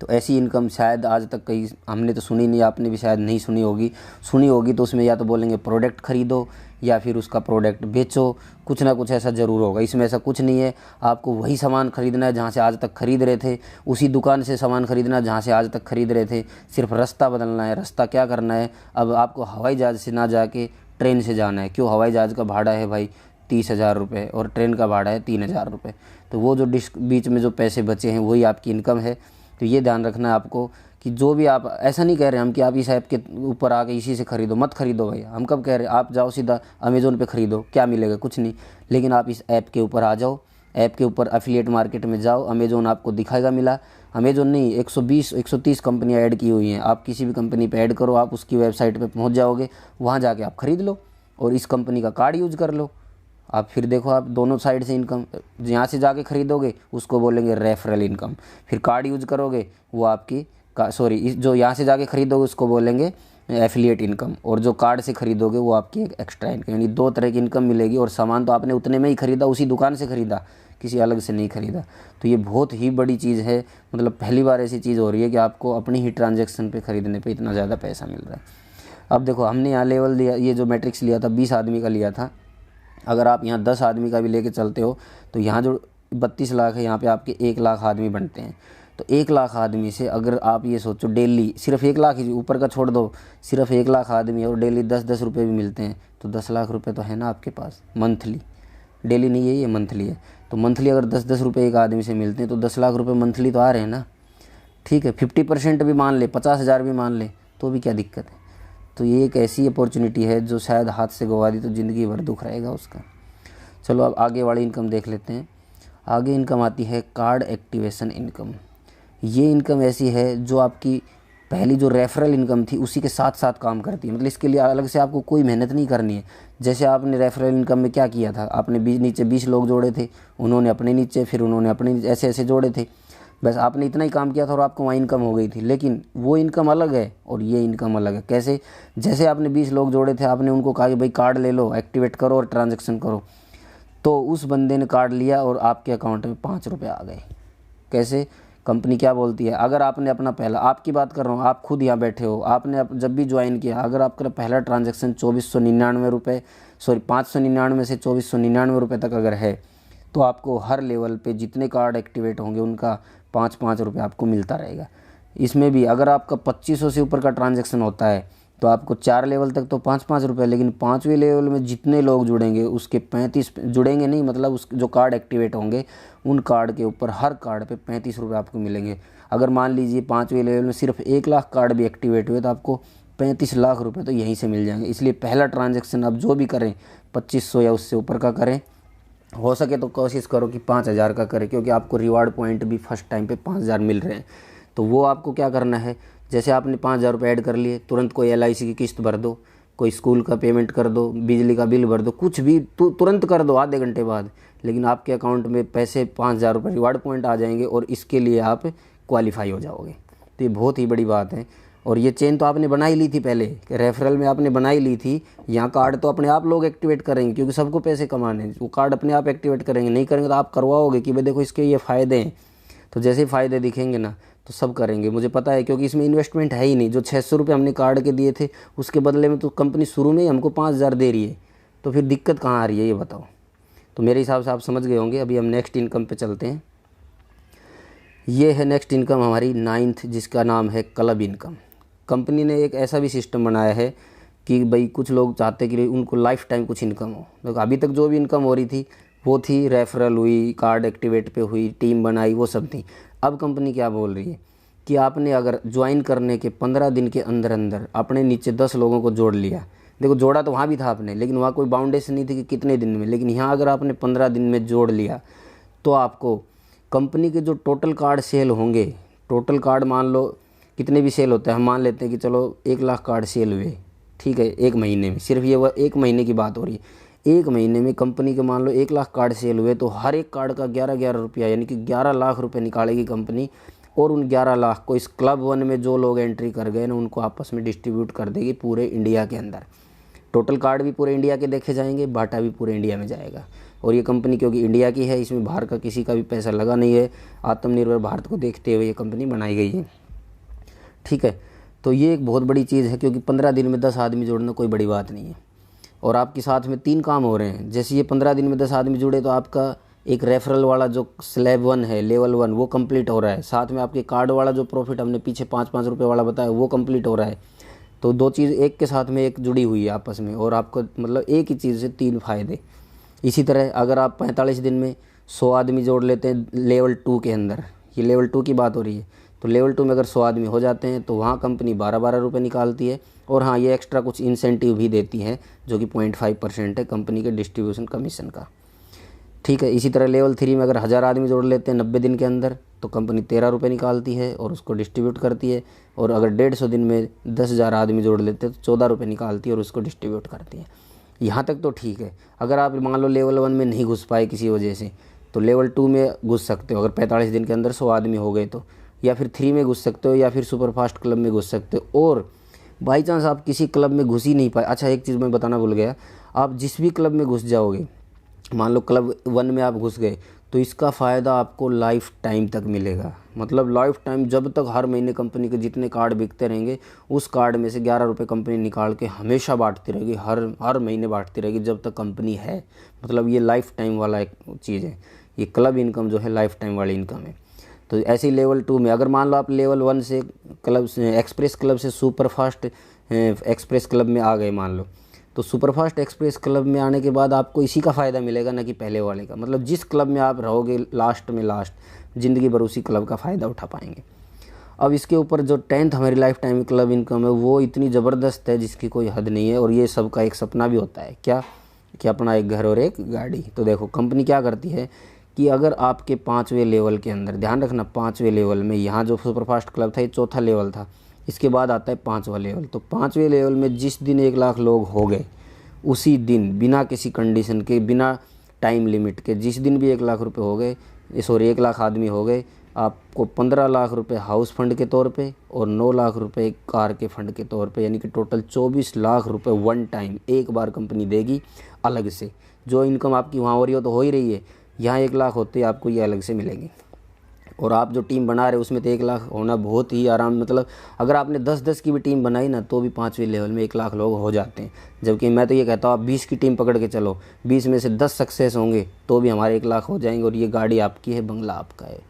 तो ऐसी इनकम शायद आज तक कहीं हमने तो सुनी नहीं, आपने भी शायद नहीं सुनी होगी। सुनी होगी तो उसमें या तो बोलेंगे प्रोडक्ट खरीदो या फिर उसका प्रोडक्ट बेचो, कुछ ना कुछ ऐसा ज़रूर होगा। इसमें ऐसा कुछ नहीं है, आपको वही सामान खरीदना है जहाँ से आज तक खरीद रहे थे, उसी दुकान से सामान खरीदना है जहाँ से आज तक खरीद रहे थे, सिर्फ रास्ता बदलना है। रास्ता क्या करना है, अब आपको हवाई जहाज़ से ना जाके ट्रेन से जाना है। क्यों, हवाई जहाज़ का भाड़ा है भाई 30,000 रुपये और ट्रेन का भाड़ा है 3,000 रुपये। तो वो जो बीच में जो पैसे बचे हैं वही आपकी इनकम है। तो ये ध्यान रखना है आपको कि जो भी आप, ऐसा नहीं कह रहे हम कि आप इस ऐप के ऊपर आके इसी से खरीदो, मत खरीदो भाई। हम कब कह रहे हैं, आप जाओ सीधा अमेज़ोन पे खरीदो, क्या मिलेगा, कुछ नहीं। लेकिन आप इस ऐप के ऊपर आ जाओ, ऐप के ऊपर एफिलिएट मार्केट में जाओ, अमेज़ोन आपको दिखाएगा मिला। अमेज़ोन नहीं, 120-130 कंपनियाँ ऐड की हुई हैं। आप किसी भी कंपनी पे ऐड करो, आप उसकी वेबसाइट पे पहुंच जाओगे, वहाँ जाके आप ख़रीद लो और इस कंपनी का कार्ड यूज़ कर लो। आप फिर देखो, आप दोनों साइड से इनकम, यहाँ से जाके ख़रीदोगे उसको बोलेंगे रेफरल इनकम, फिर कार्ड यूज़ करोगे वो आपकी जो यहाँ से जाके ख़रीदोगे उसको बोलेंगे एफिलिएट इनकम, और जो कार्ड से ख़रीदोगे वो आपकी एक एक्स्ट्रा इनकम। यानी दो तरह की इनकम मिलेगी और सामान तो आपने उतने में ही ख़रीदा, उसी दुकान से ख़रीदा, किसी अलग से नहीं ख़रीदा। तो ये बहुत ही बड़ी चीज़ है, मतलब पहली बार ऐसी चीज़ हो रही है कि आपको अपनी ही ट्रांजेक्शन पे ख़रीदने पे इतना ज़्यादा पैसा मिल रहा है। अब देखो हमने यहाँ लेवल दिया, ये जो मैट्रिक्स लिया था 20 आदमी का लिया था। अगर आप यहाँ 10 आदमी का भी लेके चलते हो तो यहाँ जो 32 लाख है यहाँ पे आपके 1 लाख आदमी बनते हैं। तो 1 लाख आदमी से अगर आप ये सोचो डेली सिर्फ 1 लाख ही, ऊपर का छोड़ दो, सिर्फ 1 लाख आदमी है और डेली 10-10 रुपये भी मिलते हैं तो 10 लाख रुपये तो है ना आपके पास मंथली। डेली नहीं है, ये मंथली है। तो मंथली अगर 10-10 रुपये एक आदमी से मिलते हैं तो 10 लाख रुपये मंथली तो आ रहे हैं ना, ठीक है। 50% भी मान ले, 50,000 भी मान ले तो भी क्या दिक्कत है। तो ये एक ऐसी अपॉर्चुनिटी है जो शायद हाथ से गवा दी तो ज़िंदगी भर दुख रहेगा उसका। चलो अब आगे वाली इनकम देख लेते हैं। आगे इनकम आती है कार्ड एक्टिवेशन इनकम। ये इनकम ऐसी है जो आपकी पहली जो रेफरल इनकम थी उसी के साथ साथ काम करती है। मतलब इसके लिए अलग से आपको कोई मेहनत नहीं करनी है। जैसे आपने रेफरल इनकम में क्या किया था, आपने नीचे 20 लोग जोड़े थे, उन्होंने अपने नीचे, फिर उन्होंने अपने नीचे, ऐसे ऐसे जोड़े थे। बस आपने इतना ही काम किया था और आपको वहाँ इनकम हो गई थी। लेकिन वो इनकम अलग है और ये इनकम अलग है। कैसे, जैसे आपने 20 लोग जोड़े थे, आपने उनको कहा कि भाई कार्ड ले लो, एक्टिवेट करो और ट्रांजेक्शन करो। तो उस बंदे ने कार्ड लिया और आपके अकाउंट में 5 रुपये आ गए। कैसे, कंपनी क्या बोलती है, अगर आपने अपना पहला, आपकी बात कर रहा हूँ, आप खुद यहाँ बैठे हो, आपने जब भी ज्वाइन किया, अगर आपका पहला ट्रांजैक्शन 2499 रुपये, 599 से 2499 रुपये तक अगर है तो आपको हर लेवल पे जितने कार्ड एक्टिवेट होंगे उनका 5-5 रुपये आपको मिलता रहेगा। इसमें भी अगर आपका 2500 से ऊपर का ट्रांजैक्शन होता है तो आपको 4 लेवल तक तो 5-5 रुपये, लेकिन 5वें लेवल में जितने लोग जुड़ेंगे उसके 35 जुड़ेंगे नहीं, मतलब उस जो कार्ड एक्टिवेट होंगे उन कार्ड के ऊपर हर कार्ड पे 35 रुपये आपको मिलेंगे। अगर मान लीजिए 5वें लेवल में सिर्फ 1 लाख कार्ड भी एक्टिवेट हुए तो आपको 35 लाख रुपये तो यहीं से मिल जाएंगे। इसलिए पहला ट्रांजेक्शन आप जो भी करें 2500 या उससे ऊपर का करें, हो सके तो कोशिश करो कि 5,000 का करें, क्योंकि आपको रिवार्ड पॉइंट भी फर्स्ट टाइम पे 5,000 मिल रहे हैं। तो वो आपको क्या करना है, जैसे आपने 5,000 रुपये ऐड कर लिए, तुरंत कोई LIC की किस्त भर दो, कोई स्कूल का पेमेंट कर दो, बिजली का बिल भर दो, कुछ भी तुरंत कर दो आधे घंटे बाद, लेकिन आपके अकाउंट में पैसे 5,000 रुपये रिवार्ड पॉइंट आ जाएंगे और इसके लिए आप क्वालिफाई हो जाओगे। तो ये बहुत ही बड़ी बात है। और ये चेन तो आपने बना ही ली थी पहले, रेफरल में आपने बना ही ली थी। यहाँ कार्ड तो अपने आप लोग एक्टिवेट करेंगे क्योंकि सबको पैसे कमाने हैं, वो कार्ड अपने आप एक्टिवेट करेंगे। नहीं करेंगे तो आप करवाओगे कि भाई देखो इसके ये फ़ायदे हैं, तो जैसे ही फ़ायदे दिखेंगे ना तो सब करेंगे, मुझे पता है, क्योंकि इसमें इन्वेस्टमेंट है ही नहीं। जो 600 रुपये हमने कार्ड के दिए थे उसके बदले में तो कंपनी शुरू में ही हमको 5000 दे रही है, तो फिर दिक्कत कहाँ आ रही है ये बताओ। तो मेरे हिसाब से आप समझ गए होंगे। अभी हम नेक्स्ट इनकम पे चलते हैं। ये है नेक्स्ट इनकम हमारी 9th, जिसका नाम है क्लब इनकम। कंपनी ने एक ऐसा भी सिस्टम बनाया है कि भाई कुछ लोग चाहते हैं कि उनको लाइफ टाइम कुछ इनकम हो। तो अभी तक जो भी इनकम हो रही थी वो थी रेफरल हुई, कार्ड एक्टिवेट पे हुई, टीम बनाई, वो सब थी। अब कंपनी क्या बोल रही है कि आपने अगर ज्वाइन करने के 15 दिन के अंदर अंदर अपने नीचे 10 लोगों को जोड़ लिया, देखो जोड़ा तो वहाँ भी था आपने, लेकिन वहाँ कोई बाउंडेशन नहीं थी कि कितने दिन में, लेकिन यहाँ अगर आपने 15 दिन में जोड़ लिया तो आपको कंपनी के जो टोटल कार्ड सेल होंगे, टोटल कार्ड मान लो कितने भी सेल होते हैं, हम मान लेते हैं कि चलो 1 लाख कार्ड सेल हुए, ठीक है, एक महीने में, सिर्फ ये वह एक महीने की बात हो रही है। एक महीने में कंपनी के मान लो 1 लाख कार्ड सेल हुए तो हर एक कार्ड का 11-11 रुपया, यानी कि 11 लाख रुपये निकालेगी कंपनी, और उन 11 लाख को इस क्लब 1 में जो लोग एंट्री कर गए ना उनको आपस में डिस्ट्रीब्यूट कर देगी पूरे इंडिया के अंदर। टोटल कार्ड भी पूरे इंडिया के देखे जाएंगे, बाटा भी पूरे इंडिया में जाएगा। और ये कंपनी क्योंकि इंडिया की है, इसमें बाहर का किसी का भी पैसा लगा नहीं है, आत्मनिर्भर भारत को देखते हुए ये कंपनी बनाई गई है, ठीक है। तो ये एक बहुत बड़ी चीज़ है, क्योंकि 15 दिन में 10 आदमी जोड़ना कोई बड़ी बात नहीं है। और आपके साथ में 3 काम हो रहे हैं। जैसे ये 15 दिन में 10 आदमी जुड़े तो आपका एक रेफरल वाला जो स्लैब 1 है, लेवल 1, वो कंप्लीट हो रहा है। साथ में आपके कार्ड वाला जो प्रॉफिट हमने पीछे 5-5 रुपये वाला बताया वो कंप्लीट हो रहा है। तो 2 चीज़ एक के साथ में एक जुड़ी हुई है आपस में, और आपको मतलब एक ही चीज़ से 3 फायदे। इसी तरह अगर आप 45 दिन में 100 आदमी जोड़ लेते हैं लेवल 2 के अंदर, ये लेवल 2 की बात हो रही है, तो लेवल 2 में अगर 100 आदमी हो जाते हैं तो वहाँ कंपनी 12-12 रुपये निकालती है। और हाँ, ये एक्स्ट्रा कुछ इंसेंटिव भी देती है जो कि 0.5% है कंपनी के डिस्ट्रीब्यूशन कमीशन का, ठीक है। इसी तरह लेवल 3 में अगर 1000 आदमी जोड़ लेते हैं 90 दिन के अंदर तो कंपनी 13 रुपये निकालती है और उसको डिस्ट्रीब्यूट करती है। और अगर 150 दिन में 10,000 आदमी जोड़ लेते हैं तो 14 रुपये निकालती है और उसको डिस्ट्रीब्यूट करती है। यहाँ तक तो ठीक है। अगर आप मान लो लेवल 1 में नहीं घुस पाए किसी वजह से, तो लेवल 2 में घुस सकते हो अगर 45 दिन के अंदर 100 आदमी हो गए तो, या फिर 3 में घुस सकते हो, या फिर सुपरफास्ट क्लब में घुस सकते हो। और बाई चांस आप किसी क्लब में घुस ही नहीं पाए, अच्छा एक चीज़ मैं बताना भूल गया, आप जिस भी क्लब में घुस जाओगे, मान लो क्लब 1 में आप घुस गए, तो इसका फ़ायदा आपको लाइफ टाइम तक मिलेगा। मतलब लाइफ टाइम, जब तक हर महीने कंपनी के जितने कार्ड बिकते रहेंगे उस कार्ड में से 11 रुपये कंपनी निकाल के हमेशा बांटती रहेगी, हर महीने बांटती रहेगी जब तक कंपनी है। मतलब ये लाइफ टाइम वाला एक चीज़ है, ये क्लब इनकम जो है लाइफ टाइम वाली इनकम है। तो ऐसे ही लेवल 2 में अगर मान लो आप लेवल 1 से क्लब से एक्सप्रेस क्लब से सुपरफास्ट एक्सप्रेस क्लब में आ गए मान लो, तो सुपरफास्ट एक्सप्रेस क्लब में आने के बाद आपको इसी का फ़ायदा मिलेगा, ना कि पहले वाले का। मतलब जिस क्लब में आप रहोगे लास्ट में ज़िंदगी भर उसी क्लब का फ़ायदा उठा पाएंगे। अब इसके ऊपर जो 10th हमारी लाइफ टाइम क्लब इनकम है वो इतनी ज़बरदस्त है जिसकी कोई हद नहीं है। और ये सबका एक सपना भी होता है, क्या कि अपना एक घर और एक गाड़ी। तो देखो कंपनी क्या करती है कि अगर आपके 5वें लेवल के अंदर, ध्यान रखना 5वें लेवल में, यहाँ जो सुपरफास्ट क्लब था ये 4था लेवल था, इसके बाद आता है 5वां लेवल। तो 5वें लेवल में जिस दिन 1 लाख लोग हो गए उसी दिन, बिना किसी कंडीशन के, बिना टाइम लिमिट के, जिस दिन भी 1 लाख रुपए हो गए, 1 लाख आदमी हो गए, आपको 15 लाख रुपए हाउस फंड के तौर पे और 9 लाख रुपए कार के फंड के तौर पे, यानी कि टोटल 24 लाख रुपए वन टाइम एक बार कंपनी देगी अलग से। जो इनकम आपकी वहाँ हो रही हो तो हो ही रही है, यहाँ 1 लाख होते आपको ये अलग से मिलेगी। और आप जो टीम बना रहे हो उसमें तो 1 लाख होना बहुत ही आराम, मतलब अगर आपने 10-10 की भी टीम बनाई ना तो भी 5वें लेवल में 1 लाख लोग हो जाते हैं। जबकि मैं तो ये कहता हूँ आप 20 की टीम पकड़ के चलो, 20 में से 10 सक्सेस होंगे तो भी हमारे 1 लाख हो जाएंगे। और ये गाड़ी आपकी है, बंगला आपका है,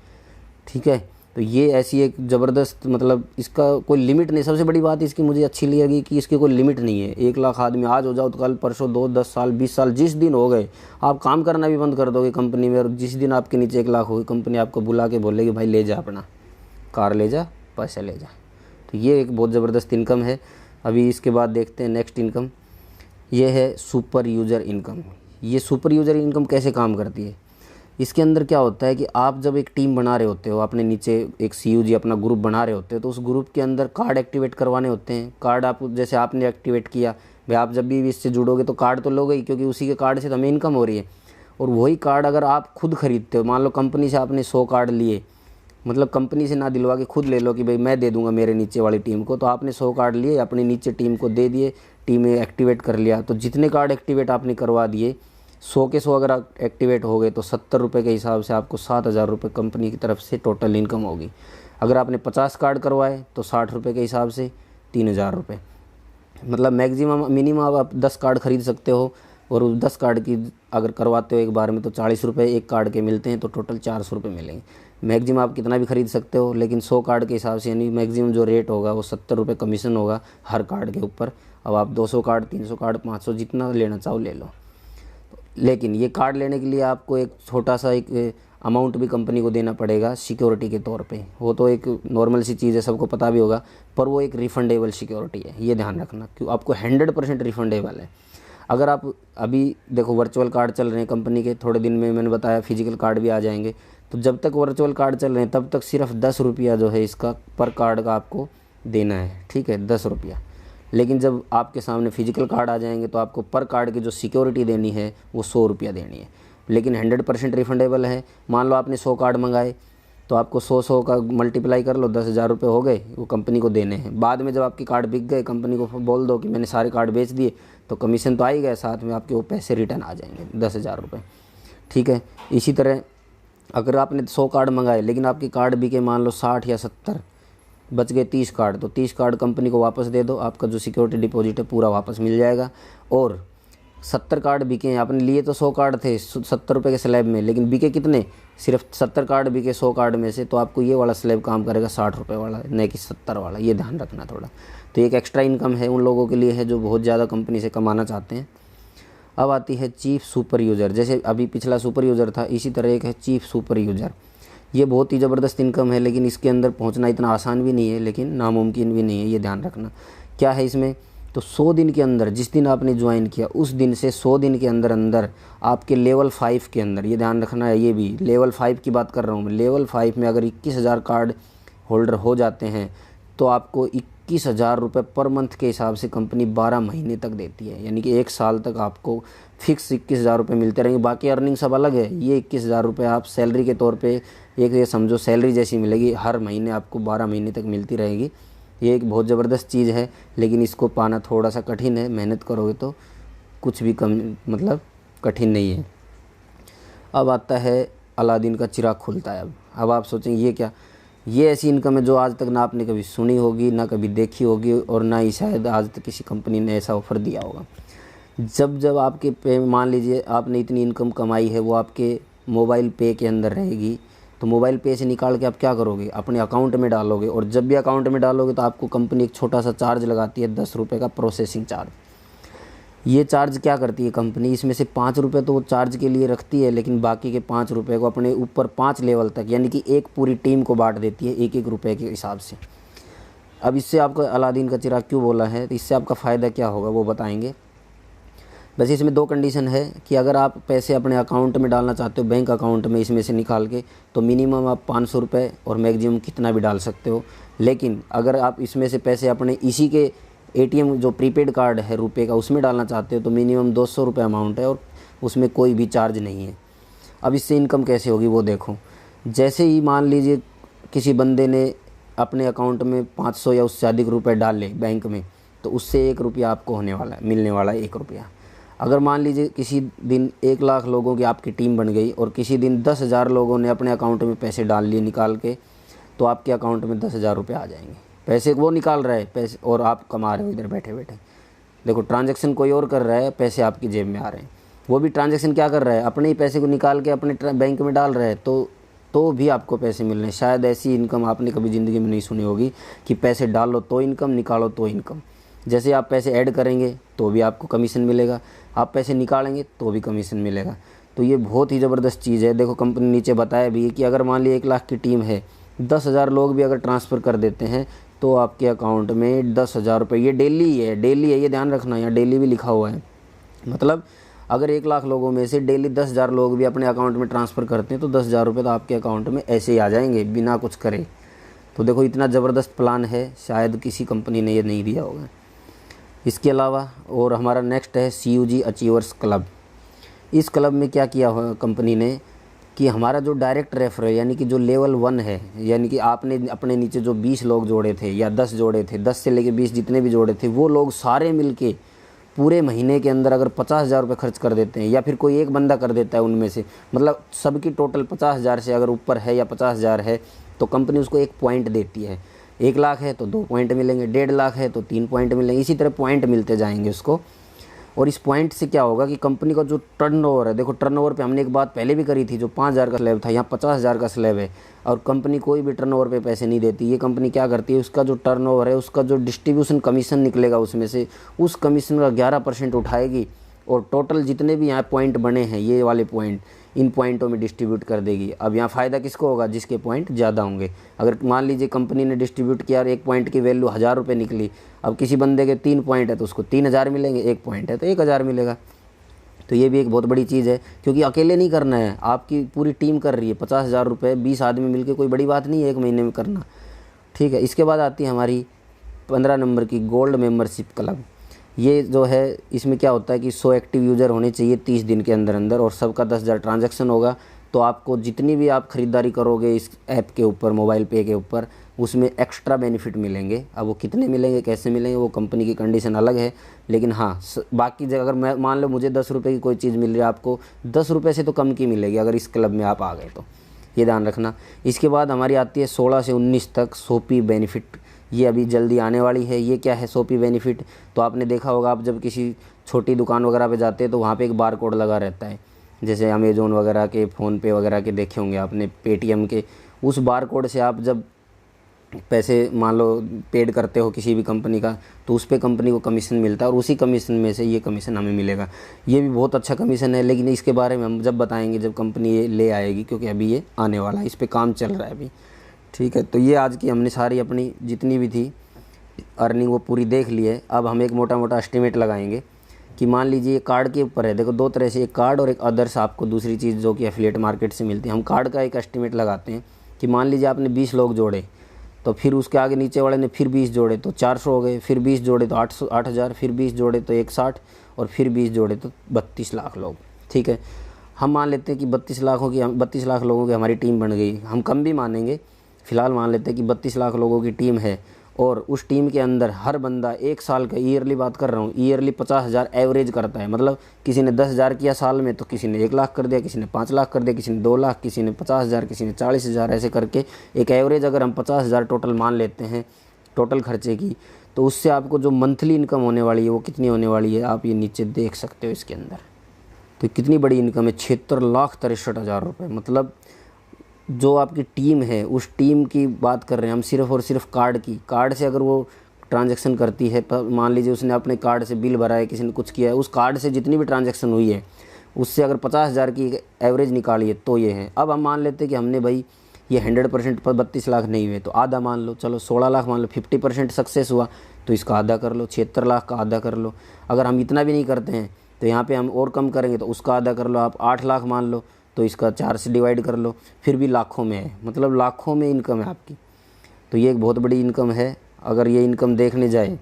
ठीक है। तो ये ऐसी एक ज़बरदस्त, मतलब इसका कोई लिमिट नहीं। सबसे बड़ी बात इसकी मुझे अच्छी लगी कि इसकी कोई लिमिट नहीं है। 1 लाख आदमी आज हो जाओ तो कल परसों 2, 10 साल, 20 साल, जिस दिन हो गए आप काम करना भी बंद कर दोगे कंपनी में। और जिस दिन आपके नीचे 1 लाख होगी कंपनी आपको बुला के बोलेगी भाई ले जा, अपना कार ले जा, पैसे ले जा। तो ये एक बहुत ज़बरदस्त इनकम है। अभी इसके बाद देखते हैं नेक्स्ट इनकम, ये है सुपर यूज़र इनकम। ये सुपर यूज़र इनकम कैसे काम करती है? इसके अंदर क्या होता है कि आप जब एक टीम बना रहे होते हो, अपने नीचे एक CUG अपना ग्रुप बना रहे होते हो, तो उस ग्रुप के अंदर कार्ड एक्टिवेट करवाने होते हैं। कार्ड आप जैसे आपने एक्टिवेट किया भाई, आप जब भी इससे जुड़ोगे तो कार्ड तो लोगे ही, क्योंकि उसी के कार्ड से तो हमें इनकम हो रही है। और वही कार्ड अगर आप खुद खरीदते हो, मान लो कंपनी से आपने 100 कार्ड लिए, मतलब कंपनी से ना दिलवा के खुद ले लो कि भाई मैं दे दूंगा मेरे नीचे वाली टीम को, तो आपने 100 कार्ड लिए अपनी नीचे टीम को दे दिए, टीम में एक्टिवेट कर लिया। तो जितने कार्ड एक्टिवेट आपने करवा दिए 100 के 100 अगर एक्टिवेट हो गए तो 70 रुपये के हिसाब से आपको 7,000 रुपये कंपनी की तरफ से टोटल इनकम होगी। अगर आपने 50 कार्ड करवाए तो 60 रुपये के हिसाब से 3,000 रुपये। मतलब मैक्सिमम मिनिमम आप 10 कार्ड खरीद सकते हो, और उस 10 कार्ड की अगर करवाते हो एक बार में तो 40 रुपये एक कार्ड के मिलते हैं, तो टोटल 400 रुपये मिलेंगे। मैक्सिमम आप कितना भी खरीद सकते हो, लेकिन 100 कार्ड के हिसाब से यानी मैक्सिमम जो रेट होगा वो 70 रुपये कमीशन होगा हर कार्ड के ऊपर। अब आप 200 कार्ड 300 कार्ड 500 जितना लेना चाहो ले लो। लेकिन ये कार्ड लेने के लिए आपको एक छोटा सा एक अमाउंट भी कंपनी को देना पड़ेगा सिक्योरिटी के तौर पे। वो तो एक नॉर्मल सी चीज़ है, सबको पता भी होगा, पर वो एक रिफंडेबल सिक्योरिटी है, ये ध्यान रखना। क्यों आपको 100% रिफंडेबल है। अगर आप अभी देखो वर्चुअल कार्ड चल रहे हैं कंपनी के, थोड़े दिन में मैंने बताया फिजिकल कार्ड भी आ जाएंगे, तो जब तक वर्चुअल कार्ड चल रहे हैं तब तक सिर्फ 10 रुपया जो है इसका पर कार्ड का आपको देना है, ठीक है, 10 रुपया। लेकिन जब आपके सामने फिजिकल कार्ड आ जाएंगे तो आपको पर कार्ड की जो सिक्योरिटी देनी है वो 100 रुपया देनी है, लेकिन 100% रिफंडेबल है। मान लो आपने 100 कार्ड मंगाए तो आपको 100 का मल्टीप्लाई कर लो, 10,000 रुपये हो गए, वो कंपनी को देने हैं। बाद में जब आपके कार्ड बिक गए कंपनी को बोल दो कि मैंने सारे कार्ड बेच दिए, तो कमीशन तो आ ही गया, साथ में आपके वो पैसे रिटर्न आ जाएंगे 10,000 रुपये, ठीक है। इसी तरह अगर आपने 100 कार्ड मंगाए लेकिन आपके कार्ड बिके मान लो 60 या 70, बच गए 30 कार्ड, तो 30 कार्ड कंपनी को वापस दे दो, आपका जो सिक्योरिटी डिपॉजिट है पूरा वापस मिल जाएगा। और 70 कार्ड बिके हैं, आपने लिए तो 100 कार्ड थे 70 रुपये के स्लैब में, लेकिन बिके कितने, सिर्फ 70 कार्ड बिके 100 कार्ड में से, तो आपको ये वाला स्लैब काम करेगा 60 रुपये वाला, न कि 70 वाला, ये ध्यान रखना थोड़ा। तो एक एक्स्ट्रा इनकम है उन लोगों के लिए है जो बहुत ज़्यादा कंपनी से कमाना चाहते हैं। अब आती है चीफ सुपर यूज़र। जैसे अभी पिछला सुपर यूज़र था, इसी तरह एक है चीफ सुपर यूज़र। ये बहुत ही ज़बरदस्त इनकम है, लेकिन इसके अंदर पहुंचना इतना आसान भी नहीं है, लेकिन नामुमकिन भी नहीं है, ये ध्यान रखना। क्या है इसमें, तो 100 दिन के अंदर, जिस दिन आपने ज्वाइन किया उस दिन से 100 दिन के अंदर अंदर आपके लेवल 5 के अंदर, ये ध्यान रखना है, ये भी लेवल 5 की बात कर रहा हूँ मैं, लेवल 5 में अगर 21,000 कार्ड होल्डर हो जाते हैं तो आपको 21,000 रुपये पर मंथ के हिसाब से कंपनी 12 महीने तक देती है। यानी कि 1 साल तक आपको फिक्स 21,000 रुपये मिलते रहेंगे। बाकी अर्निंग सब अलग है, ये 21,000 रुपये आप सैलरी के तौर पे एक ये समझो सैलरी जैसी मिलेगी, हर महीने आपको 12 महीने तक मिलती रहेगी। ये एक बहुत ज़बरदस्त चीज़ है, लेकिन इसको पाना थोड़ा सा कठिन है, मेहनत करोगे तो कुछ भी कम मतलब कठिन नहीं है। अब आता है अलादीन का चिराग खुलता है। अब आप सोचेंगे ये क्या, ये ऐसी इनकम है जो आज तक ना आपने कभी सुनी होगी, ना कभी देखी होगी, और ना ही शायद आज तक किसी कंपनी ने ऐसा ऑफ़र दिया होगा। जब जब आपके पे मान लीजिए आपने इतनी इनकम कमाई है, वो आपके मोबाइल पे के अंदर रहेगी, तो मोबाइल पे से निकाल के आप क्या करोगे, अपने अकाउंट में डालोगे। और जब भी अकाउंट में डालोगे तो आपको कंपनी एक छोटा सा चार्ज लगाती है, 10 रुपये का प्रोसेसिंग चार्ज। ये चार्ज क्या करती है कंपनी, इसमें से 5 रुपये तो वो चार्ज के लिए रखती है, लेकिन बाकी के 5 रुपये को अपने ऊपर 5 लेवल तक यानी कि एक पूरी टीम को बांट देती है 1-1 रुपये के हिसाब से। अब इससे आपको अलादीन का चिराग क्यों बोला है, तो इससे आपका फ़ायदा क्या होगा वो बताएंगे। बस इसमें 2 कंडीशन है कि अगर आप पैसे अपने अकाउंट में डालना चाहते हो, बैंक अकाउंट में इसमें से निकाल के, तो मिनिमम आप 500 रुपये और मैक्सिमम कितना भी डाल सकते हो। लेकिन अगर आप इसमें से पैसे अपने इसी के एटीएम जो प्रीपेड कार्ड है रुपए का उसमें डालना चाहते हो, तो मिनिमम 200 रुपये अमाउंट है और उसमें कोई भी चार्ज नहीं है। अब इससे इनकम कैसे होगी वो देखो। जैसे ही मान लीजिए किसी बंदे ने अपने अकाउंट में 500 या उससे अधिक रुपये डाले बैंक में, तो उससे 1 रुपया आपको होने वाला है, मिलने वाला है 1 रुपया। अगर मान लीजिए किसी दिन 1 लाख लोगों की आपकी टीम बन गई और किसी दिन 10,000 लोगों ने अपने अकाउंट में पैसे डाल लिए निकाल के, तो आपके अकाउंट में 10,000 रुपये आ जाएंगे। पैसे वो निकाल रहा है पैसे और आप कमा रहे हो इधर बैठे बैठे। देखो ट्रांजैक्शन कोई और कर रहा है, पैसे आपकी जेब में आ रहे हैं। वो भी ट्रांजैक्शन क्या कर रहा है, अपने ही पैसे को निकाल के अपने बैंक में डाल रहा है, तो भी आपको पैसे मिल रहे हैं। शायद ऐसी इनकम आपने कभी ज़िंदगी में नहीं सुनी होगी कि पैसे डालो तो इनकम, निकालो तो इनकम। जैसे आप पैसे ऐड करेंगे तो भी आपको कमीशन मिलेगा, आप पैसे निकालेंगे तो भी कमीशन मिलेगा। तो ये बहुत ही ज़बरदस्त चीज़ है। देखो कंपनी नीचे बताया भी कि अगर मान लीजिए 1 लाख की टीम है, 10,000 लोग भी अगर ट्रांसफ़र कर देते हैं तो आपके अकाउंट में 10,000 रुपये, ये डेली है, ये ध्यान रखना, यहाँ डेली भी लिखा हुआ है। मतलब अगर 1 लाख लोगों में से डेली 10,000 लोग भी अपने अकाउंट में ट्रांसफ़र करते हैं तो 10,000 रुपये तो आपके अकाउंट में ऐसे ही आ जाएंगे बिना कुछ करे। तो देखो इतना ज़बरदस्त प्लान है, शायद किसी कंपनी ने ये नहीं दिया होगा। इसके अलावा और हमारा नेक्स्ट है CUG अचीवर्स क्लब। इस क्लब में क्या किया हुआ कंपनी ने, कि हमारा जो डायरेक्ट रेफरल यानी कि जो लेवल 1 है, यानी कि आपने अपने नीचे जो 20 लोग जोड़े थे या 10 जोड़े थे, 10 से लेके 20 जितने भी जोड़े थे, वो लोग सारे मिलके पूरे महीने के अंदर अगर 50,000 रुपये खर्च कर देते हैं, या फिर कोई एक बंदा कर देता है उनमें से, मतलब सबकी टोटल 50,000 से अगर ऊपर है या 50,000 है, तो कंपनी उसको 1 पॉइंट देती है। 1 लाख है तो 2 पॉइंट मिलेंगे, 1.5 लाख है तो 3 पॉइंट मिलेंगे, इसी तरह पॉइंट मिलते जाएंगे उसको। और इस पॉइंट से क्या होगा कि कंपनी का जो टर्नओवर है, देखो टर्नओवर पे हमने एक बात पहले भी करी थी, जो 5,000 का स्लैब था, यहाँ 50,000 का स्लैब है, और कंपनी कोई भी टर्नओवर पे पैसे नहीं देती। ये कंपनी क्या करती है, उसका जो टर्नओवर है, उसका जो डिस्ट्रीब्यूशन कमीशन निकलेगा उसमें से, उस कमीशन का 11% उठाएगी, और टोटल जितने भी यहाँ पॉइंट बने हैं, ये वाले पॉइंट, इन पॉइंटों में डिस्ट्रीब्यूट कर देगी। अब यहाँ फ़ायदा किसको होगा, जिसके पॉइंट ज़्यादा होंगे। अगर मान लीजिए कंपनी ने डिस्ट्रीब्यूट किया और 1 पॉइंट की वैल्यू 1,000 रुपये निकली, अब किसी बंदे के 3 पॉइंट है तो उसको 3,000 मिलेंगे, 1 पॉइंट है तो 1,000 मिलेगा। तो ये भी एक बहुत बड़ी चीज़ है, क्योंकि अकेले नहीं करना है, आपकी पूरी टीम कर रही है। 50,000 रुपये 20 आदमी मिलकर कोई बड़ी बात नहीं है 1 महीने में करना, ठीक है। इसके बाद आती है हमारी 15 नंबर की गोल्ड मेंबरशिप क्लब। ये जो है, इसमें क्या होता है कि 100 एक्टिव यूज़र होने चाहिए 30 दिन के अंदर अंदर, और सबका 10,000 ट्रांजैक्शन होगा। तो आपको जितनी भी आप ख़रीदारी करोगे इस ऐप के ऊपर, मोबाइल पे के ऊपर, उसमें एक्स्ट्रा बेनिफिट मिलेंगे। अब वो कितने मिलेंगे, कैसे मिलेंगे, वो कंपनी की कंडीशन अलग है। लेकिन हाँ, बाकी जगह अगर मैं मान लो मुझे 10 रुपये की कोई चीज़ मिल रही है, आपको 10 रुपये से तो कम की मिलेगी अगर इस क्लब में आप आ गए तो, ये ध्यान रखना। इसके बाद हमारी आती है 16 से 19 तक सोपी बेनिफिट। ये अभी जल्दी आने वाली है। ये क्या है सोपी बेनिफिट, तो आपने देखा होगा, आप जब किसी छोटी दुकान वगैरह पे जाते हैं तो वहाँ पे एक बार कोड लगा रहता है, जैसे अमेज़ोन वगैरह के, फ़ोनपे वगैरह के देखे होंगे आपने, पेटीएम के। उस बार कोड से आप जब पैसे मान लो पेड करते हो किसी भी कंपनी का, तो उस पर कंपनी को कमीशन मिलता है, और उसी कमीशन में से ये कमीशन हमें मिलेगा। ये भी बहुत अच्छा कमीशन है, लेकिन इसके बारे में हम जब बताएंगे जब कंपनी ये ले आएगी, क्योंकि अभी ये आने वाला है, इस पर काम चल रहा है अभी, ठीक है। तो ये आज की हमने सारी अपनी जितनी भी थी अर्निंग वो पूरी देख ली है। अब हम एक मोटा मोटा एस्टिमेट लगाएंगे कि मान लीजिए कार्ड के ऊपर है, देखो 2 तरह से, एक कार्ड और एक अदर्स, आपको दूसरी चीज़ जो कि एफिलिएट मार्केट से मिलती है। हम कार्ड का एक एस्टिमेट लगाते हैं कि मान लीजिए आपने 20 लोग जोड़े, तो फिर उसके आगे नीचे वाले ने फिर 20 जोड़े तो 400 हो गए, फिर 20 जोड़े तो 8,000, फिर 20 जोड़े तो 160, और फिर 20 जोड़े तो 32 लाख लोग, ठीक है। हम मान लेते हैं कि 32 लाख लोगों की हमारी टीम बन गई। हम कम भी मानेंगे, फ़िलहाल मान लेते हैं कि 32 लाख लोगों की टीम है, और उस टीम के अंदर हर बंदा 1 साल का, ईयरली बात कर रहा हूँ, ईयरली 50,000 एवरेज करता है। मतलब किसी ने 10,000 किया साल में, तो किसी ने 1 लाख कर दिया, किसी ने 5 लाख कर दिया, किसी ने 2 लाख, किसी ने 50,000, किसी ने 40,000, ऐसे करके एक एवरेज अगर हम 50,000 टोटल मान लेते हैं टोटल खर्चे की, तो उससे आपको जो मंथली इनकम होने वाली है वो कितनी होने वाली है, आप ये नीचे देख सकते हो इसके अंदर। तो कितनी बड़ी इनकम है, 76,63,000 रुपये। मतलब जो आपकी टीम है, उस टीम की बात कर रहे हैं हम, सिर्फ़ और सिर्फ कार्ड की। कार्ड से अगर वो ट्रांजैक्शन करती है, मान लीजिए उसने अपने कार्ड से बिल भरा है, किसी ने कुछ किया है, उस कार्ड से जितनी भी ट्रांजैक्शन हुई है, उससे अगर 50,000 की एवरेज निकाली है तो ये है। अब हम मान लेते हैं कि हमने भाई ये 100% पर 32 लाख नहीं हुए, तो आधा मान लो, चलो 16 लाख मान लो, 50% सक्सेस हुआ तो इसका आधा कर लो, 76 लाख का आधा कर लो। अगर हम इतना भी नहीं करते हैं तो यहाँ पे हम और कम करेंगे, तो उसका आधा कर लो, आप 8 लाख मान लो, तो इसका 4 से डिवाइड कर लो, फिर भी लाखों में है। मतलब लाखों में इनकम है आपकी। तो ये एक बहुत बड़ी इनकम है। अगर ये इनकम देखने जाए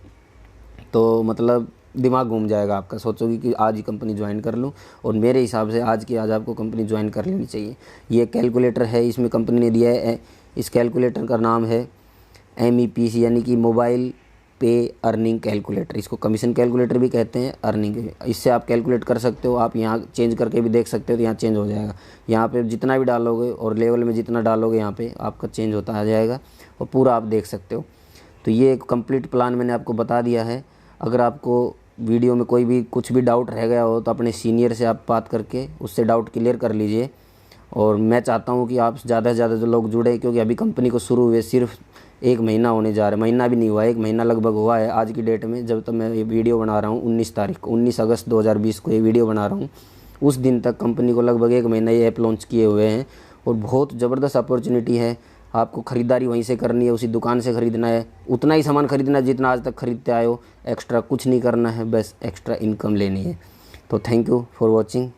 तो मतलब दिमाग घूम जाएगा आपका, सोचोगे कि आज ही कंपनी ज्वाइन कर लूँ। और मेरे हिसाब से आज आपको कंपनी ज्वाइन कर लेनी चाहिए। ये कैलकुलेटर है, इसमें कंपनी ने दिया है, इस कैलकुलेटर का नाम है MEPC, यानी कि मोबाइल पे अर्निंग कैलकुलेटर। इसको कमीशन कैलकुलेटर भी कहते हैं, अर्निंग। इससे आप कैलकुलेट कर सकते हो, आप यहाँ चेंज करके भी देख सकते हो, तो यहाँ चेंज हो जाएगा। यहाँ पे जितना भी डालोगे और लेवल में जितना डालोगे, यहाँ पे आपका चेंज होता आ जाएगा, और पूरा आप देख सकते हो। तो ये एक कंप्लीट प्लान मैंने आपको बता दिया है। अगर आपको वीडियो में कोई भी कुछ भी डाउट रह गया हो तो अपने सीनियर से आप बात करके उससे डाउट क्लियर कर लीजिए। और मैं चाहता हूँ कि आप ज़्यादा से ज़्यादा जो लोग जुड़े, क्योंकि अभी कंपनी को शुरू हुए सिर्फ 1 महीना होने जा रहा है, महीना भी नहीं हुआ, 1 महीना लगभग हुआ है आज की डेट में। जब तक मैं ये वीडियो बना रहा हूँ 19 अगस्त 2020 को ये वीडियो बना रहा हूँ, उस दिन तक कंपनी को लगभग 1 महीना ये ऐप लॉन्च किए हुए हैं। और बहुत ज़बरदस्त अपॉर्चुनिटी है। आपको ख़रीदारी वहीं से करनी है, उसी दुकान से ख़रीदना है, उतना ही सामान ख़रीदना है जितना आज तक ख़रीदते आए हो, एक्स्ट्रा कुछ नहीं करना है, बस एक्स्ट्रा इनकम लेनी है। तो थैंक यू फॉर वॉचिंग।